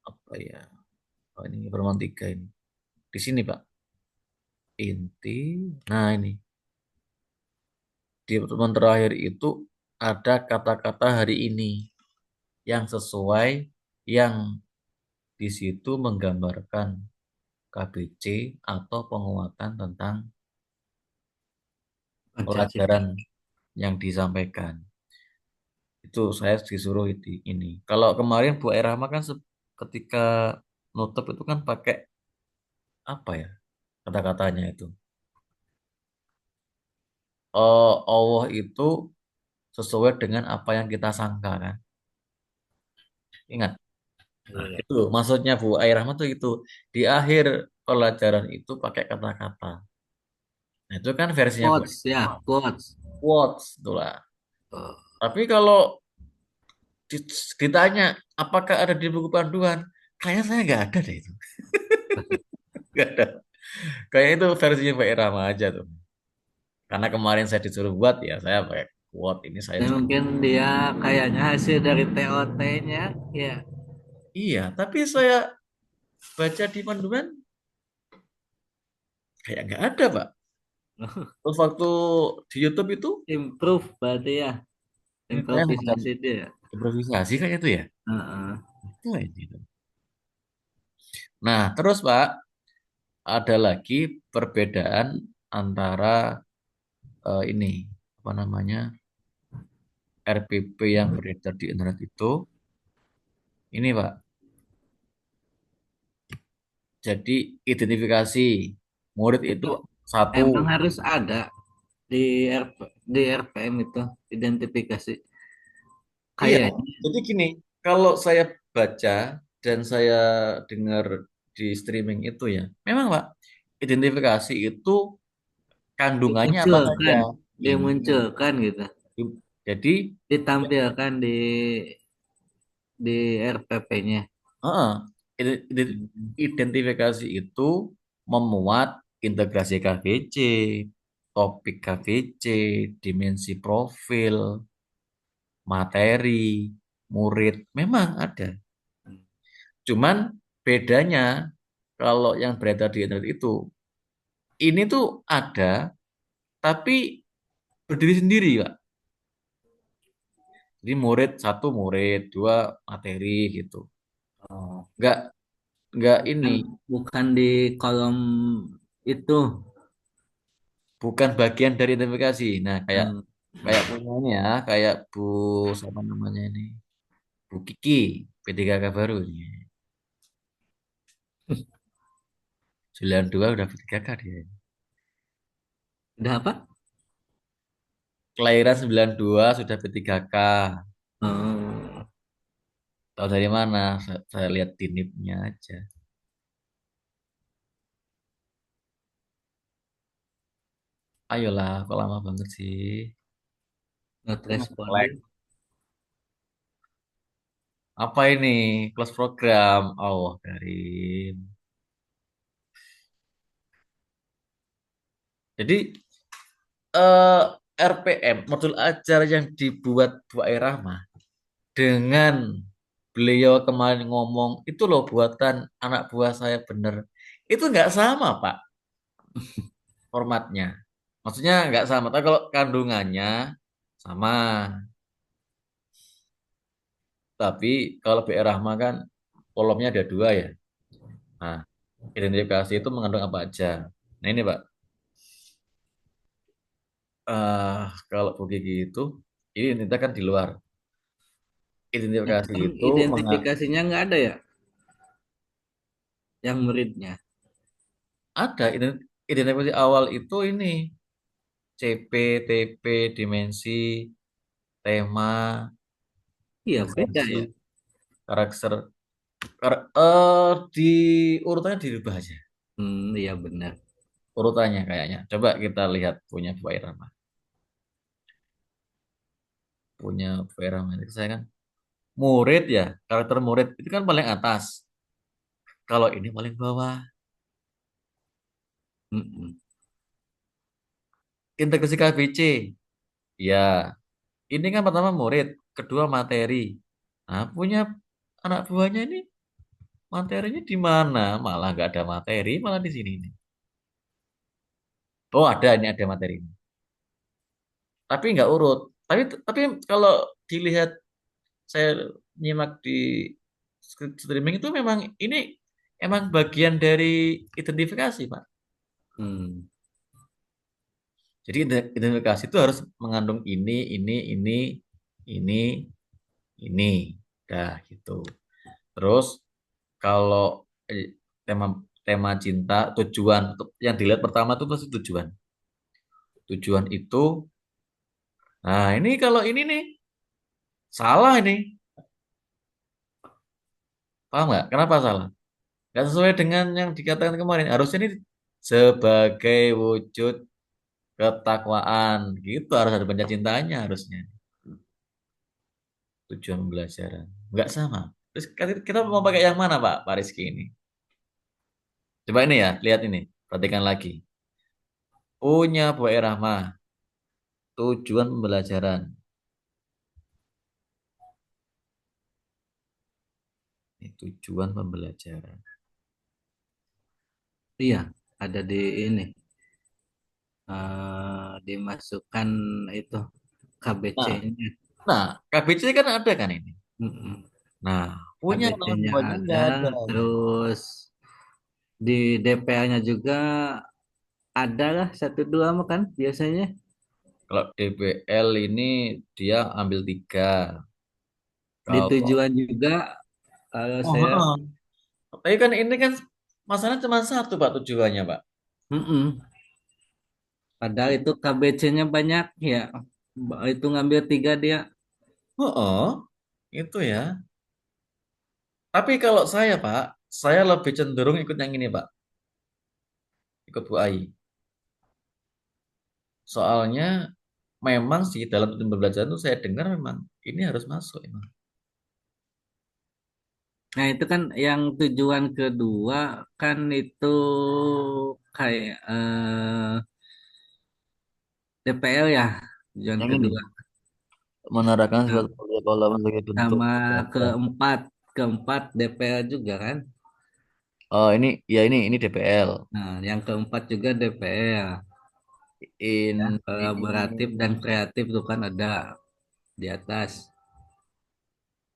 apa ya? Oh, ini pertemuan tiga ini. Di sini Pak. Inti. Nah, ini di pertemuan terakhir itu ada kata-kata hari ini yang sesuai yang di situ menggambarkan KBC atau penguatan tentang Pancasila. pelajaran yang disampaikan. Itu saya disuruh ini. Kalau kemarin Bu Erama kan ketika nutup itu kan pakai apa ya kata-katanya itu. Allah itu sesuai dengan apa yang kita sangka kan. Ingat. Nah, Iya. itu maksudnya Bu Airahma tuh itu di akhir pelajaran itu pakai kata-kata. Nah, itu kan versinya Bu Quotes ya, quotes. Quotes itulah. Oh, Tapi kalau ditanya apakah ada di buku panduan, kayaknya saya nggak ada deh itu. Nggak ada. Kayaknya itu versinya Pak Irama aja tuh. Karena kemarin saya disuruh buat ya, saya pakai quote ini saya. ya mungkin dia kayaknya hasil dari TOT-nya, ya. Iya, tapi saya baca di panduan kayak nggak ada, Pak. Terus waktu di YouTube itu, Improve berarti ya, ini kayak bukan improvisasi dia. improvisasi kayak itu ya. Heeh. Itu aja itu. Nah, terus Pak, ada lagi perbedaan antara ini apa namanya RPP yang beredar di internet itu. Ini Pak, jadi identifikasi murid itu Itu satu. emang harus ada di di RPM itu identifikasi Iya, kayaknya. jadi gini, kalau saya baca dan saya dengar di streaming itu ya, memang Pak, identifikasi itu kandungannya apa saja. Dimunculkan, Ini, dimunculkan gitu, jadi ditampilkan di RPP-nya. heeh, identifikasi itu memuat integrasi KVC, topik KVC, dimensi profil, materi, murid, memang ada. Cuman bedanya kalau yang beredar di internet itu, ini tuh ada, tapi berdiri sendiri, Pak. Jadi murid satu murid, dua materi gitu. Oh, Nggak, nggak ini, bukan bukan di kolom itu. bukan bagian dari identifikasi. Nah, kayak Hmm. kayak punya ini ya, kayak Bu, siapa namanya ini? Bu Kiki, P3K baru ini. 92 udah P3K dia. Udah apa? Kelahiran 92 sudah P3K. Oh, Tahu dari mana? Saya lihat di NIP-nya aja. Ayolah, kok lama banget sih? not Ini masih nge-lag. responding. Apa ini? Close program. Oh, Karim. Jadi eh, RPM, modul ajar yang dibuat Bu Airahmah dengan beliau kemarin ngomong itu loh buatan anak buah saya bener. Itu nggak sama, Pak, formatnya. Maksudnya nggak sama, tapi kalau kandungannya sama. Tapi kalau BR Rahma kan kolomnya ada dua ya. Nah, identifikasi itu mengandung apa aja. Nah ini Pak, kalau begini itu, ini kita kan di luar. Identifikasi Emang itu identifikasinya nggak ada ya, yang muridnya? ada identifikasi awal itu ini CP, TP, dimensi, tema, Iya beda esensi, ya. karakter. Di urutannya dirubah aja. Iya benar. Urutannya kayaknya. Coba kita lihat punya Bu Irama. Punya Bu Irama itu saya kan murid ya, karakter murid itu kan paling atas. Kalau ini paling bawah. Mm-mm. Integrasi KBC. Ya, ini kan pertama murid, kedua materi. Nah, punya anak buahnya ini materinya di mana? Malah nggak ada materi, malah di sini nih. Oh, ada ini ada materi. Tapi nggak urut. Tapi kalau dilihat saya nyimak di streaming itu memang ini emang bagian dari identifikasi, Pak. Hmm. Jadi identifikasi itu harus mengandung ini, ini. Dah gitu. Terus kalau tema tema cinta, tujuan yang dilihat pertama itu pasti tujuan. Tujuan itu, nah ini kalau ini nih salah ini, paham nggak? Kenapa salah? Nggak sesuai dengan yang dikatakan kemarin. Harusnya ini sebagai wujud ketakwaan, gitu harus ada banyak cintanya harusnya. Tujuan pembelajaran, nggak sama. Terus kita mau pakai yang mana Pak Rizky ini? Coba ini ya, lihat ini, perhatikan lagi. Punya Bu Rahma, tujuan pembelajaran. Ini tujuan pembelajaran. Iya, ada di ini, dimasukkan itu Nah, KBC-nya. nah, KBC kan ada kan ini. Nah, punya anak KBC-nya buahnya nggak ada, ada. terus di DPA-nya juga ada lah satu dua mah kan biasanya. Kalau DBL ini dia ambil tiga. Di Kalau tujuan juga kalau oh, saya, heeh. Tapi kan ini kan masalahnya cuma satu Pak tujuannya Pak. mm-mm. Padahal itu KBC-nya banyak ya. Itu ngambil tiga dia. Oh, itu ya. Tapi kalau saya Pak, saya lebih cenderung ikut yang ini Pak, ikut Bu Ai. Soalnya memang sih dalam tujuan pembelajaran itu saya dengar memang ini harus masuk emang. Nah, itu kan yang tujuan kedua kan itu kayak DPL ya, tujuan Yang ini kedua. menarakan Nah, suatu pola sebagai bentuk sama gagasan. keempat, keempat DPL juga kan. Oh ini ya ini DPL. Nah, yang keempat juga DPL ya, Ini kolaboratif dan kreatif itu kan ada di atas.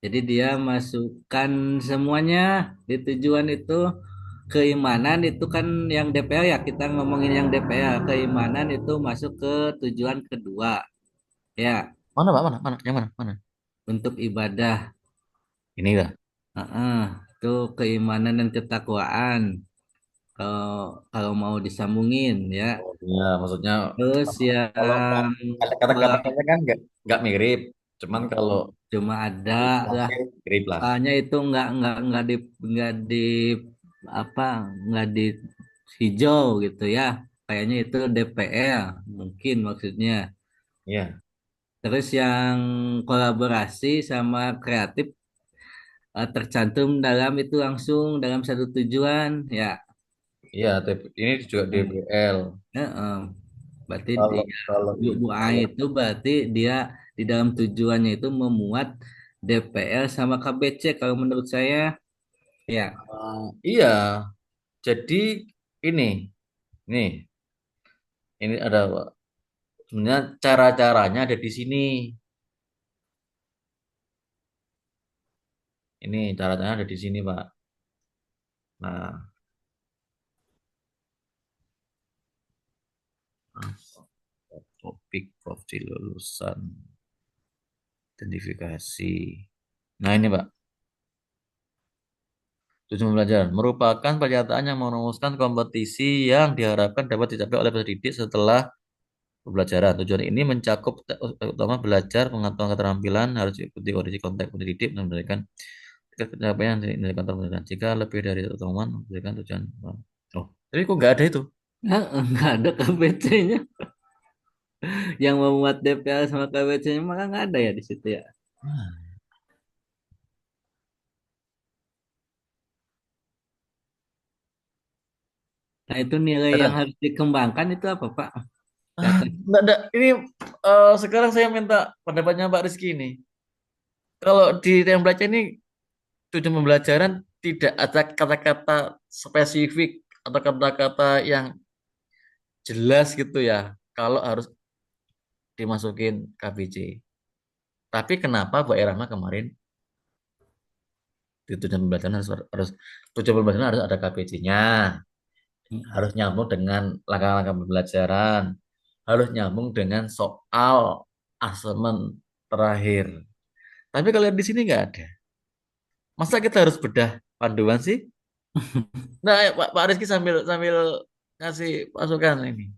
Jadi dia masukkan semuanya di tujuan itu. Keimanan itu kan yang DPL ya, kita ngomongin yang DPL. Keimanan itu masuk ke tujuan kedua ya, mana Pak mana mana yang mana mana untuk ibadah. ini lah. Heeh, itu keimanan dan ketakwaan kalau kalau mau disambungin ya. Oh iya maksudnya Terus kalau yang kata-katanya kan nggak mirip. Cuman kalau cuma ada lah, terakhir mirip lah. soalnya itu nggak di apa, nggak di hijau gitu ya, kayaknya itu DPL mungkin maksudnya. Iya Terus yang kolaborasi sama kreatif tercantum dalam itu langsung dalam satu tujuan ya. iya ini juga Hmm. DPL. Heeh. Berarti Kalau dia kalau Bu A kalau itu berarti dia di dalam tujuannya itu memuat DPL sama KBC kalau menurut saya ya. Iya, jadi ini, nih, ini ada sebenarnya cara-caranya ada di sini. Ini cara-caranya ada di sini, Pak. Nah, topik profil lulusan identifikasi. Nah, ini, Pak. Tujuan pembelajaran merupakan pernyataan yang merumuskan kompetisi yang diharapkan dapat dicapai oleh peserta didik setelah pembelajaran. Tujuan ini mencakup utama belajar, pengetahuan keterampilan, harus diikuti kondisi konteks pendidik dan memberikan tingkat pencapaian dari kantor pendidikan. Jika lebih dari satu temuan, memberikan tujuan. Oh, tapi kok nggak ada itu? Nggak ada KBC-nya. Yang memuat DPL sama KBC-nya maka nggak ada ya di situ ya. Nah, Nah, itu nilai yang ada. harus dikembangkan itu apa, Pak? Ah, Kata nggak ada. Ini sekarang saya minta pendapatnya Pak Rizky ini. Kalau di template ini tujuan pembelajaran tidak ada kata-kata spesifik atau kata-kata yang jelas gitu ya. Kalau harus dimasukin KBC. Tapi kenapa Bu Erama kemarin di tujuan pembelajaran harus tujuan pembelajaran harus ada KBC-nya, harus nyambung dengan langkah-langkah pembelajaran, harus nyambung dengan soal asesmen terakhir. Tapi kalau di sini nggak ada. Masa kita harus bedah panduan sih? Nah, Pak Rizky sambil sambil ngasih masukan ini.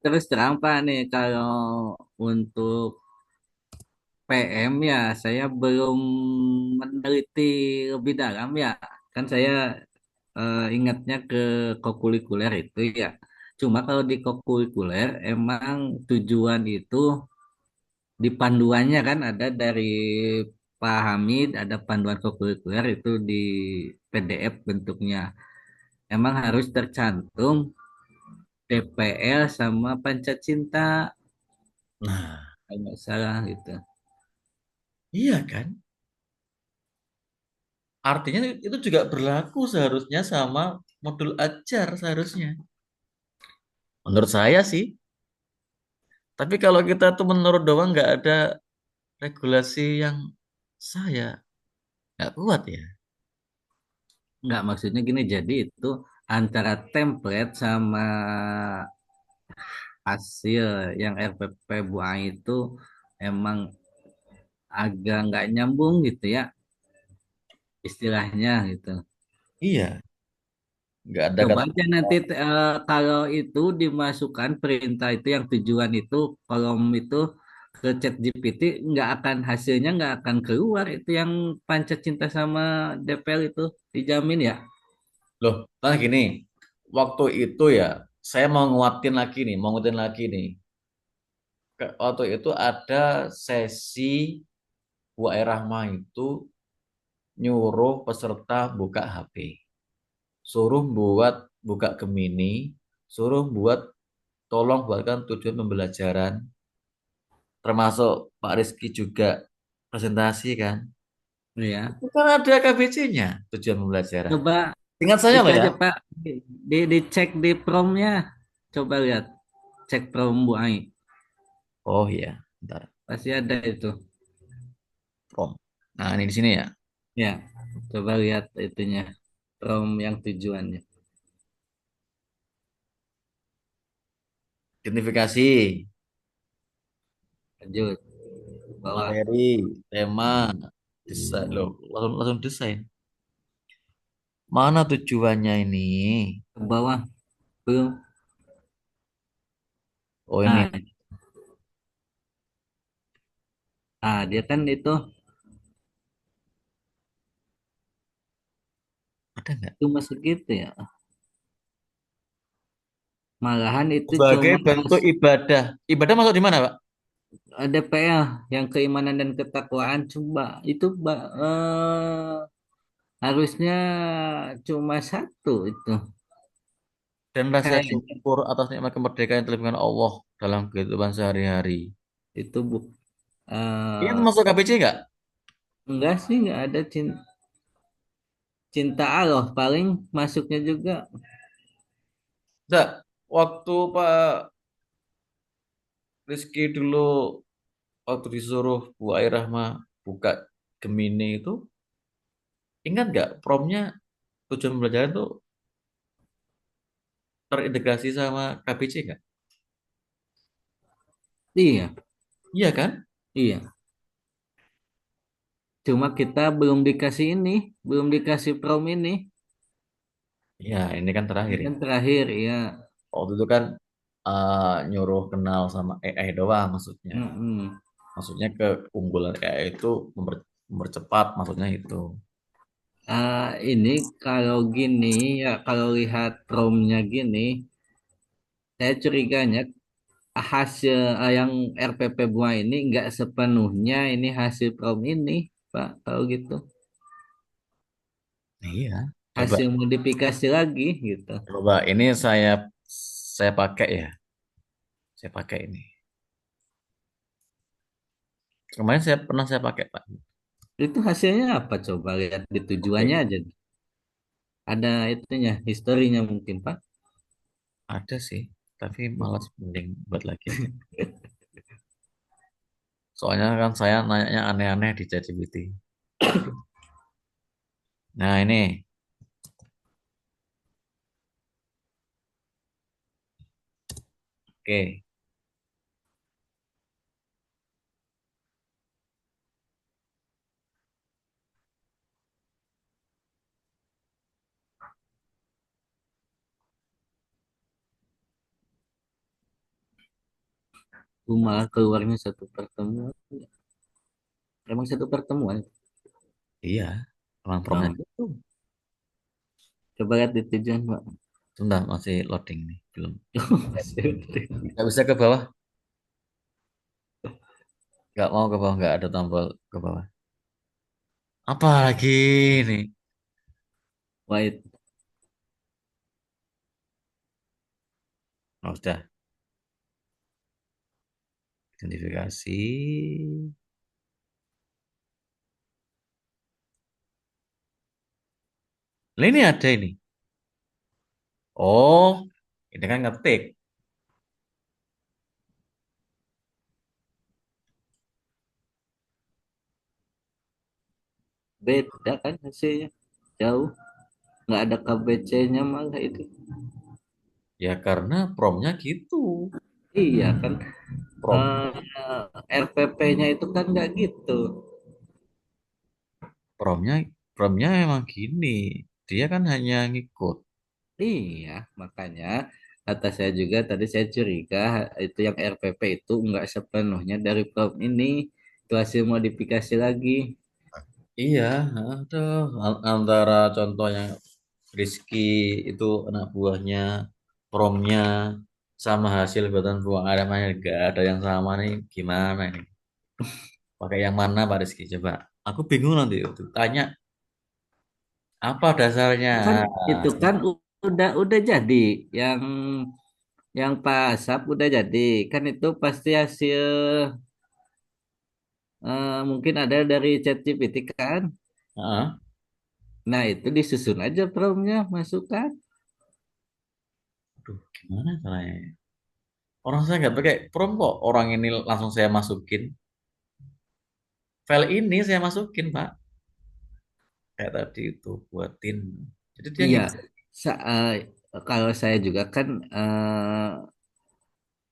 terus terang Pak nih kalau untuk PM ya saya belum meneliti lebih dalam ya. Kan saya ingatnya ke kokurikuler itu ya. Cuma kalau di kokurikuler emang tujuan itu di panduannya kan ada dari Pak Hamid ada panduan kokurikuler itu di PDF bentuknya. Emang harus tercantum DPL sama Pancacinta Nah, kalau nggak salah gitu. iya kan? Artinya itu juga berlaku seharusnya sama modul ajar seharusnya. Menurut saya sih. Tapi kalau kita tuh menurut doang nggak ada regulasi yang saya nggak kuat ya. Nggak maksudnya gini jadi itu antara template sama hasil yang RPP buang itu emang agak nggak nyambung gitu ya istilahnya gitu. Iya, nggak ada Coba kata. aja nanti kalau itu dimasukkan perintah itu yang tujuan itu kolom itu ke chat GPT nggak akan hasilnya nggak akan keluar itu yang panca cinta sama DPL itu dijamin ya. Loh, nah gini, waktu itu ya, saya mau nguatin lagi nih, mau nguatin lagi nih. Waktu itu ada sesi Bu Rahma itu nyuruh peserta buka HP, suruh buat buka Gemini, suruh buat tolong buatkan tujuan pembelajaran, termasuk Pak Rizky juga presentasi kan. Ya. Itu kan ada KBC-nya, tujuan pembelajaran. Coba Ingat saya itu loh ya. aja Pak dicek di promnya. Coba lihat cek prom Bu Ai Oh iya, bentar. pasti ada itu. Prom. Nah, ini di sini ya. Ya, coba lihat itunya prom yang tujuannya. Identifikasi, Lanjut bawah materi, tema, desain loh, langsung desain. Mana tujuannya ini? ke bawah belum. Oh ini Nah, dia kan itu ada nggak? cuma segitu ya. Malahan itu Sebagai cuma bentuk ibadah. Ibadah masuk di mana, Pak? DPL yang keimanan dan ketakwaan coba itu harusnya cuma satu itu Dan rasa kayaknya syukur atas nikmat kemerdekaan yang diberikan Allah dalam kehidupan sehari-hari. itu bu. Ini Eh, masuk KBC nggak? enggak sih, enggak ada cinta Allah. Paling masuknya juga Nggak. Waktu Pak Rizky dulu, waktu disuruh Bu Air Rahma buka Gemini itu, ingat nggak promnya tujuan pembelajaran tuh terintegrasi sama KBC nggak? iya, Iya kan? iya. Cuma kita belum dikasih ini, belum dikasih prom ini. Iya, ini kan Ini terakhir kan ini. terakhir ya. Waktu itu kan nyuruh kenal sama AI doang maksudnya. Mm-mm. Maksudnya keunggulan AI itu mempercepat maksudnya itu. Ini kalau gini ya, kalau lihat promnya gini, saya curiganya hasil yang RPP buah ini nggak sepenuhnya ini hasil prom ini, Pak. Kalau gitu, Iya. Coba, hasil modifikasi lagi gitu. coba ini saya pakai ya. Saya pakai ini. Kemarin saya pakai Pak. Itu hasilnya apa? Coba lihat di tujuannya Oke. aja. Ada itunya, historinya mungkin, Pak. Ada sih, tapi malas mending buat lagi aja. Soalnya kan saya nanya aneh-aneh di ChatGPT. Nah ini, oke. Malah keluarnya satu pertemuan. Emang satu pertemuan. Iya, emang promnya Nah, gitu. coba lihat di tujuan, Pak. Sebentar, masih loading nih, belum. Masih. Nggak bisa ke bawah, nggak mau ke bawah, nggak ada tombol ke bawah. Apa lagi nih? Wait, Oh, sudah, identifikasi. Lah ini ada ini. Oh, ini kan ngetik. beda kan hasilnya. Jauh. Nggak ada KBC-nya malah itu. Ya karena promnya gitu. Iya kan. Prom, RPP-nya itu kan nggak gitu. promnya, promnya emang gini. Dia kan hanya ngikut. Iya, makanya kata saya juga tadi saya curiga itu yang RPP itu nggak sepenuhnya dari prom ini. Itu hasil modifikasi lagi. Iya, aduh, antara contoh yang Rizky itu anak buahnya, promnya, sama hasil buatan buang aremanya gak ada yang sama nih. Gimana ini? Pakai yang mana Pak Rizky? Coba. Aku bingung nanti itu. Tanya apa dasarnya? Kan Ah, itu kan udah jadi yang pasap udah jadi. Kan itu pasti hasil mungkin ada dari ChatGPT kan. ah, Nah, itu disusun aja promnya, masukkan. aduh, gimana caranya? Orang saya nggak pakai prom kok. Orang ini langsung saya masukin. File ini saya masukin, Pak. Kayak tadi itu buatin. Jadi dia Iya, ngikut. sa- eh, kalau saya juga kan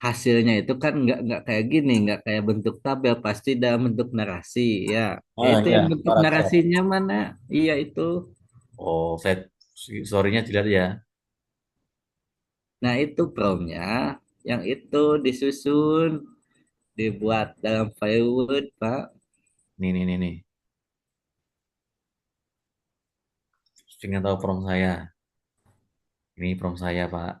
hasilnya itu kan nggak kayak gini, nggak kayak bentuk tabel, pasti dalam bentuk narasi, ya. Ya Ah itu ya, yang bentuk paragraf. narasinya mana? Iya itu. Oh, saya sorry-nya dilihat ya. Nah itu promnya, yang itu disusun, dibuat dalam file Word, Pak. Nih. Pengen tahu prom saya. Ini prom saya, Pak.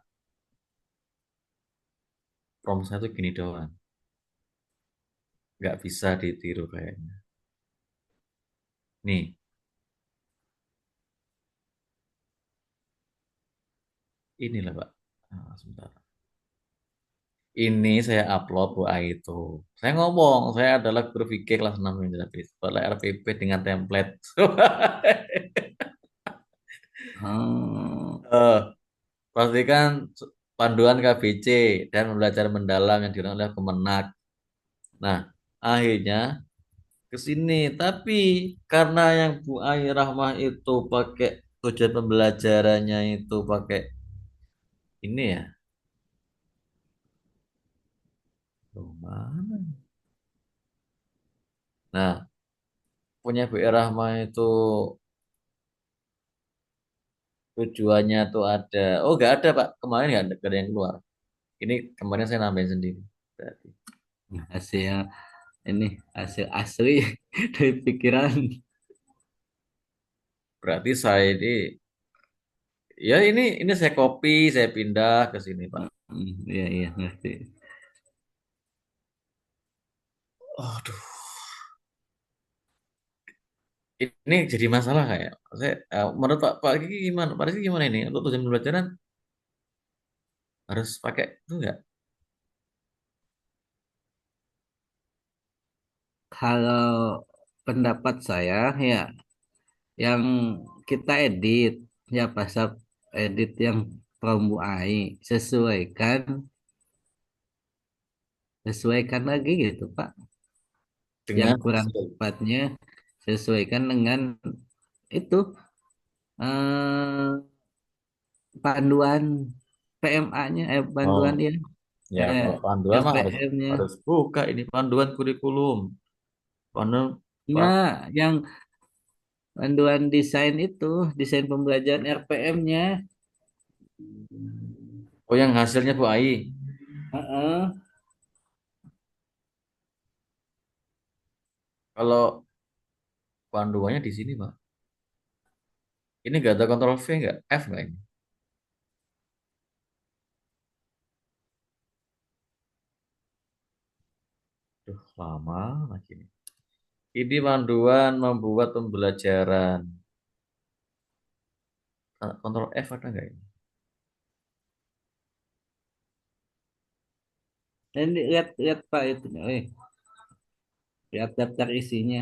Prom saya tuh gini doang. Nggak bisa ditiru kayaknya. Nih, inilah, Pak. Ah, sebentar. ini saya upload WA itu. Saya ngomong, saya adalah guru fikih kelas 6 ini, tapi setelah RPP dengan template. Oh, Eh, pastikan panduan KBC dan belajar mendalam yang dilakukan oleh Kemenak. Nah, akhirnya ke sini. Tapi karena yang Bu Ayi Rahmah itu pakai tujuan pembelajarannya itu pakai ini ya. Loh, mana? Nah, punya Bu Ayi Rahmah itu tujuannya tuh ada. Oh, nggak ada Pak. Kemarin nggak ada yang keluar. Ini kemarin saya nambahin sendiri. Berarti, hasil ini hasil asli dari pikiran. berarti saya ini ya ini saya copy, saya pindah ke sini Pak. Iya iya ngerti. Aduh, ini jadi masalah kayak. Saya menurut Pak Kiki gimana? Pak Rizky gimana ini? Untuk tujuan pembelajaran harus pakai itu enggak? Kalau pendapat saya ya yang kita edit ya pasal edit yang Pramu AI sesuaikan lagi gitu Pak. Yang Dengan kurang hasil. tepatnya sesuaikan dengan itu eh, panduan PMA-nya Oh, panduan ya ya kalau panduan mah harus RPM-nya. harus buka ini panduan kurikulum. Panduan Pak. Nah, yang panduan desain itu, desain pembelajaran RPM-nya. Oh, yang hasilnya Bu Ai. Heeh. Kalau panduannya di sini Pak. Ini nggak ada kontrol V nggak? F nggak ini? Duh, lama lagi nih. Ini panduan membuat pembelajaran. Kontrol F ada nggak ini? Ini lihat lihat Pak itu, lihat daftar isinya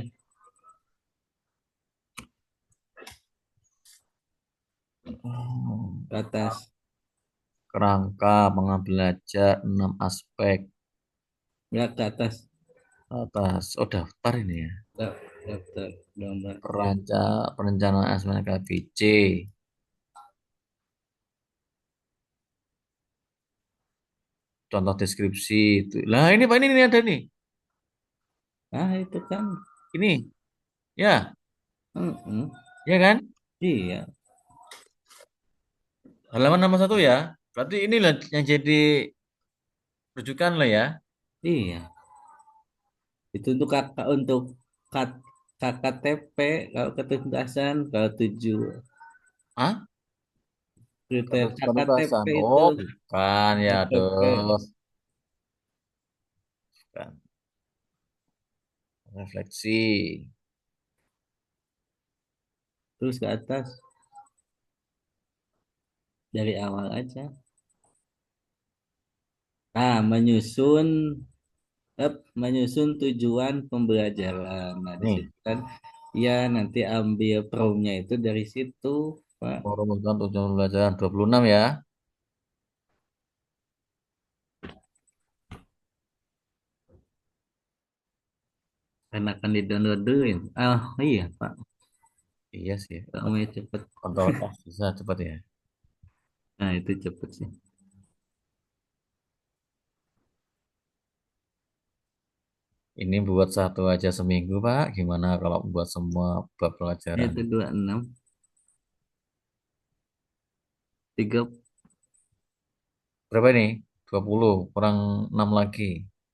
Oh, ke atas. kerangka mengambil belajar 6 aspek Lihat ke atas. atas. Oh, daftar ini ya. Daftar gambar. Ya. Perencanaan asesmen KBC. Contoh deskripsi itu. Lah ini Pak ini ada nih. Nah, itu kan. Ini ya, Heeh. ya kan? Iya, Halaman nomor 1 ya. Berarti inilah yang jadi rujukan lah ya. iya. Itu untuk kakak untuk kat- KKTP kalau ketuntasan kalau tujuh Ah, kriteria KKTP penugasan. itu Oh, bukan ya, KTP aduh. Bukan. Refleksi. terus ke atas dari awal aja. Nah, menyusun tujuan pembelajaran. Nah, di Nih, situ kan ya nanti ambil promnya itu dari situ, Pak. merumuskan tujuan pembelajaran 26 ya. Karena akan di-downloadin. Oh, iya, Pak. Iya sih. Kamu ya cepet. Kontrol F bisa cepat ya. Nah, itu cepet sih. Ini buat satu aja seminggu, Pak. Gimana kalau buat semua bab pelajaran? Itu 26 tiga Berapa ini? 20 kurang 6 lagi.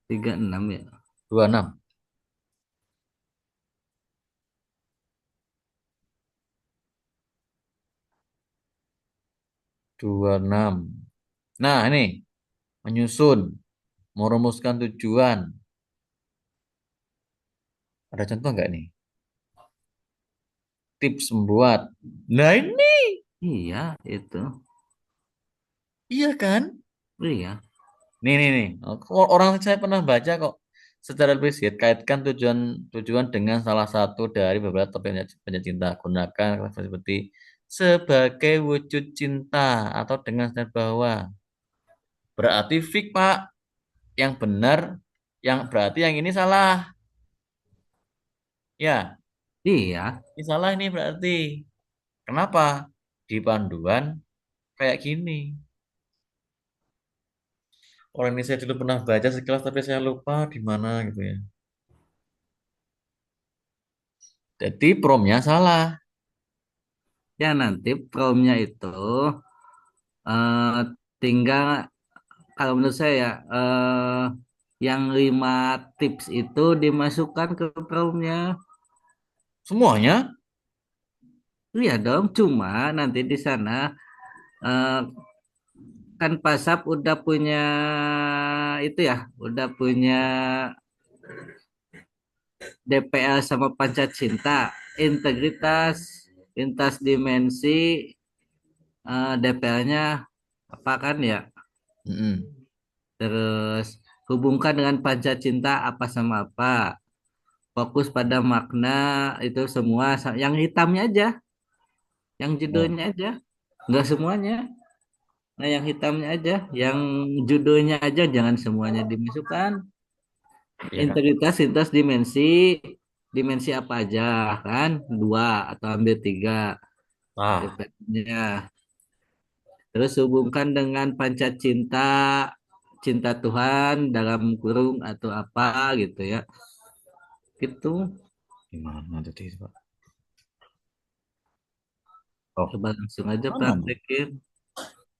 36 ya. 26. 26. Nah, ini menyusun, merumuskan tujuan. Ada contoh nggak nih? Tips membuat. Nah, ini. Iya, itu. Iya kan? Iya. nih. Orang saya pernah baca kok secara implisit kaitkan tujuan tujuan dengan salah satu dari beberapa topik penyanyi cinta. Gunakan kata seperti sebagai wujud cinta atau dengan standar bahwa berarti fix Pak yang benar yang berarti yang ini salah. Ya, Iya, ini salah ini berarti. Kenapa? Di panduan kayak gini. Orang ini saya dulu pernah baca sekilas tapi saya lupa di mana gitu ya. Jadi promnya salah. ya nanti promnya itu eh, tinggal kalau menurut saya ya, yang 5 tips itu dimasukkan ke promnya. Semuanya? Iya dong, cuma nanti di sana eh, kan Pasap udah punya itu ya, udah punya DPL sama Pancacinta, integritas, lintas dimensi, DPL-nya apa kan ya? Mm-mm. Terus hubungkan dengan Pancacinta apa sama apa. Fokus pada makna itu semua, yang hitamnya aja, yang Oh, judulnya aja, nggak semuanya. Nah, yang hitamnya aja, yang judulnya aja, jangan semuanya dimasukkan. iya kan? Integritas lintas dimensi, dimensi apa aja kan? Dua atau ambil tiga Ah, DP-nya. Terus hubungkan dengan panca cinta, cinta Tuhan dalam kurung atau apa gitu ya. Gitu. gimana tadi, Pak? Oh, Coba langsung aja mana nih? praktekin.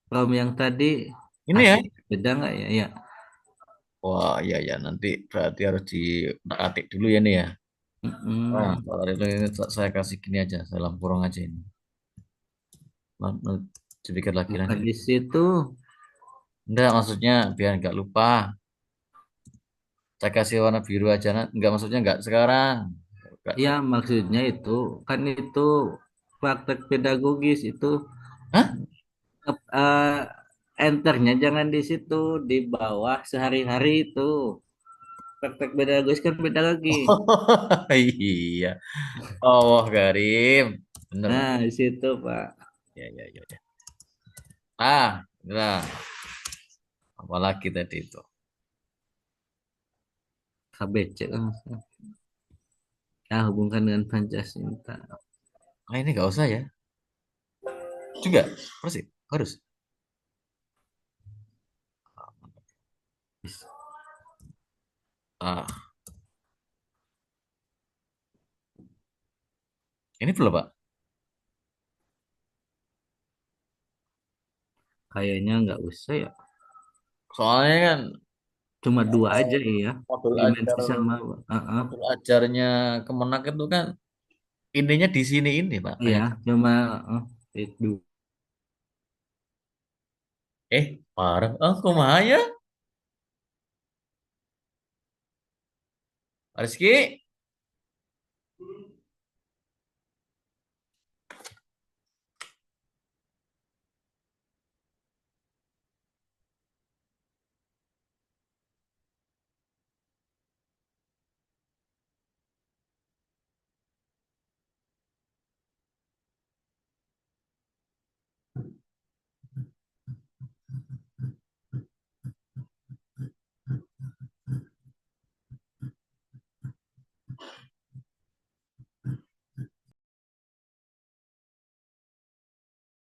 Prom yang tadi Ini ya? hasil beda nggak ya? Ya. Wah, iya ya. Nanti berarti harus diatik dulu ya nih ya. Nah, Mm-mm. kalau itu ini saya kasih gini aja, dalam kurung aja ini. Dipikir lagi Bukan nanti. di situ. Enggak, maksudnya biar nggak lupa. Saya kasih warna biru aja. Enggak, maksudnya enggak sekarang. Enggak Ya, saya. maksudnya itu kan itu praktek pedagogis itu Hah? eh, enternya jangan di situ, di bawah sehari-hari itu. Praktek pedagogis kan beda lagi. Iya. Allah Karim. Bener. Nah, di situ, Pak. Ya, ya, ya, ya. Ah, nah, apalagi tadi itu. KBC kan. Nah, hubungkan dengan Pancasila. Ah, ini nggak usah ya. Juga, harus sih, harus. Ah, ini belum Pak. Kayaknya nggak usah ya. Soalnya kan Cuma dua aja ya. modul Dimensi ajar sama. modul ajarnya Kemenak itu kan intinya di sini ini Pak. Iya, Hanya cuma itu. parah. Ah, kumaha ya? Rizky?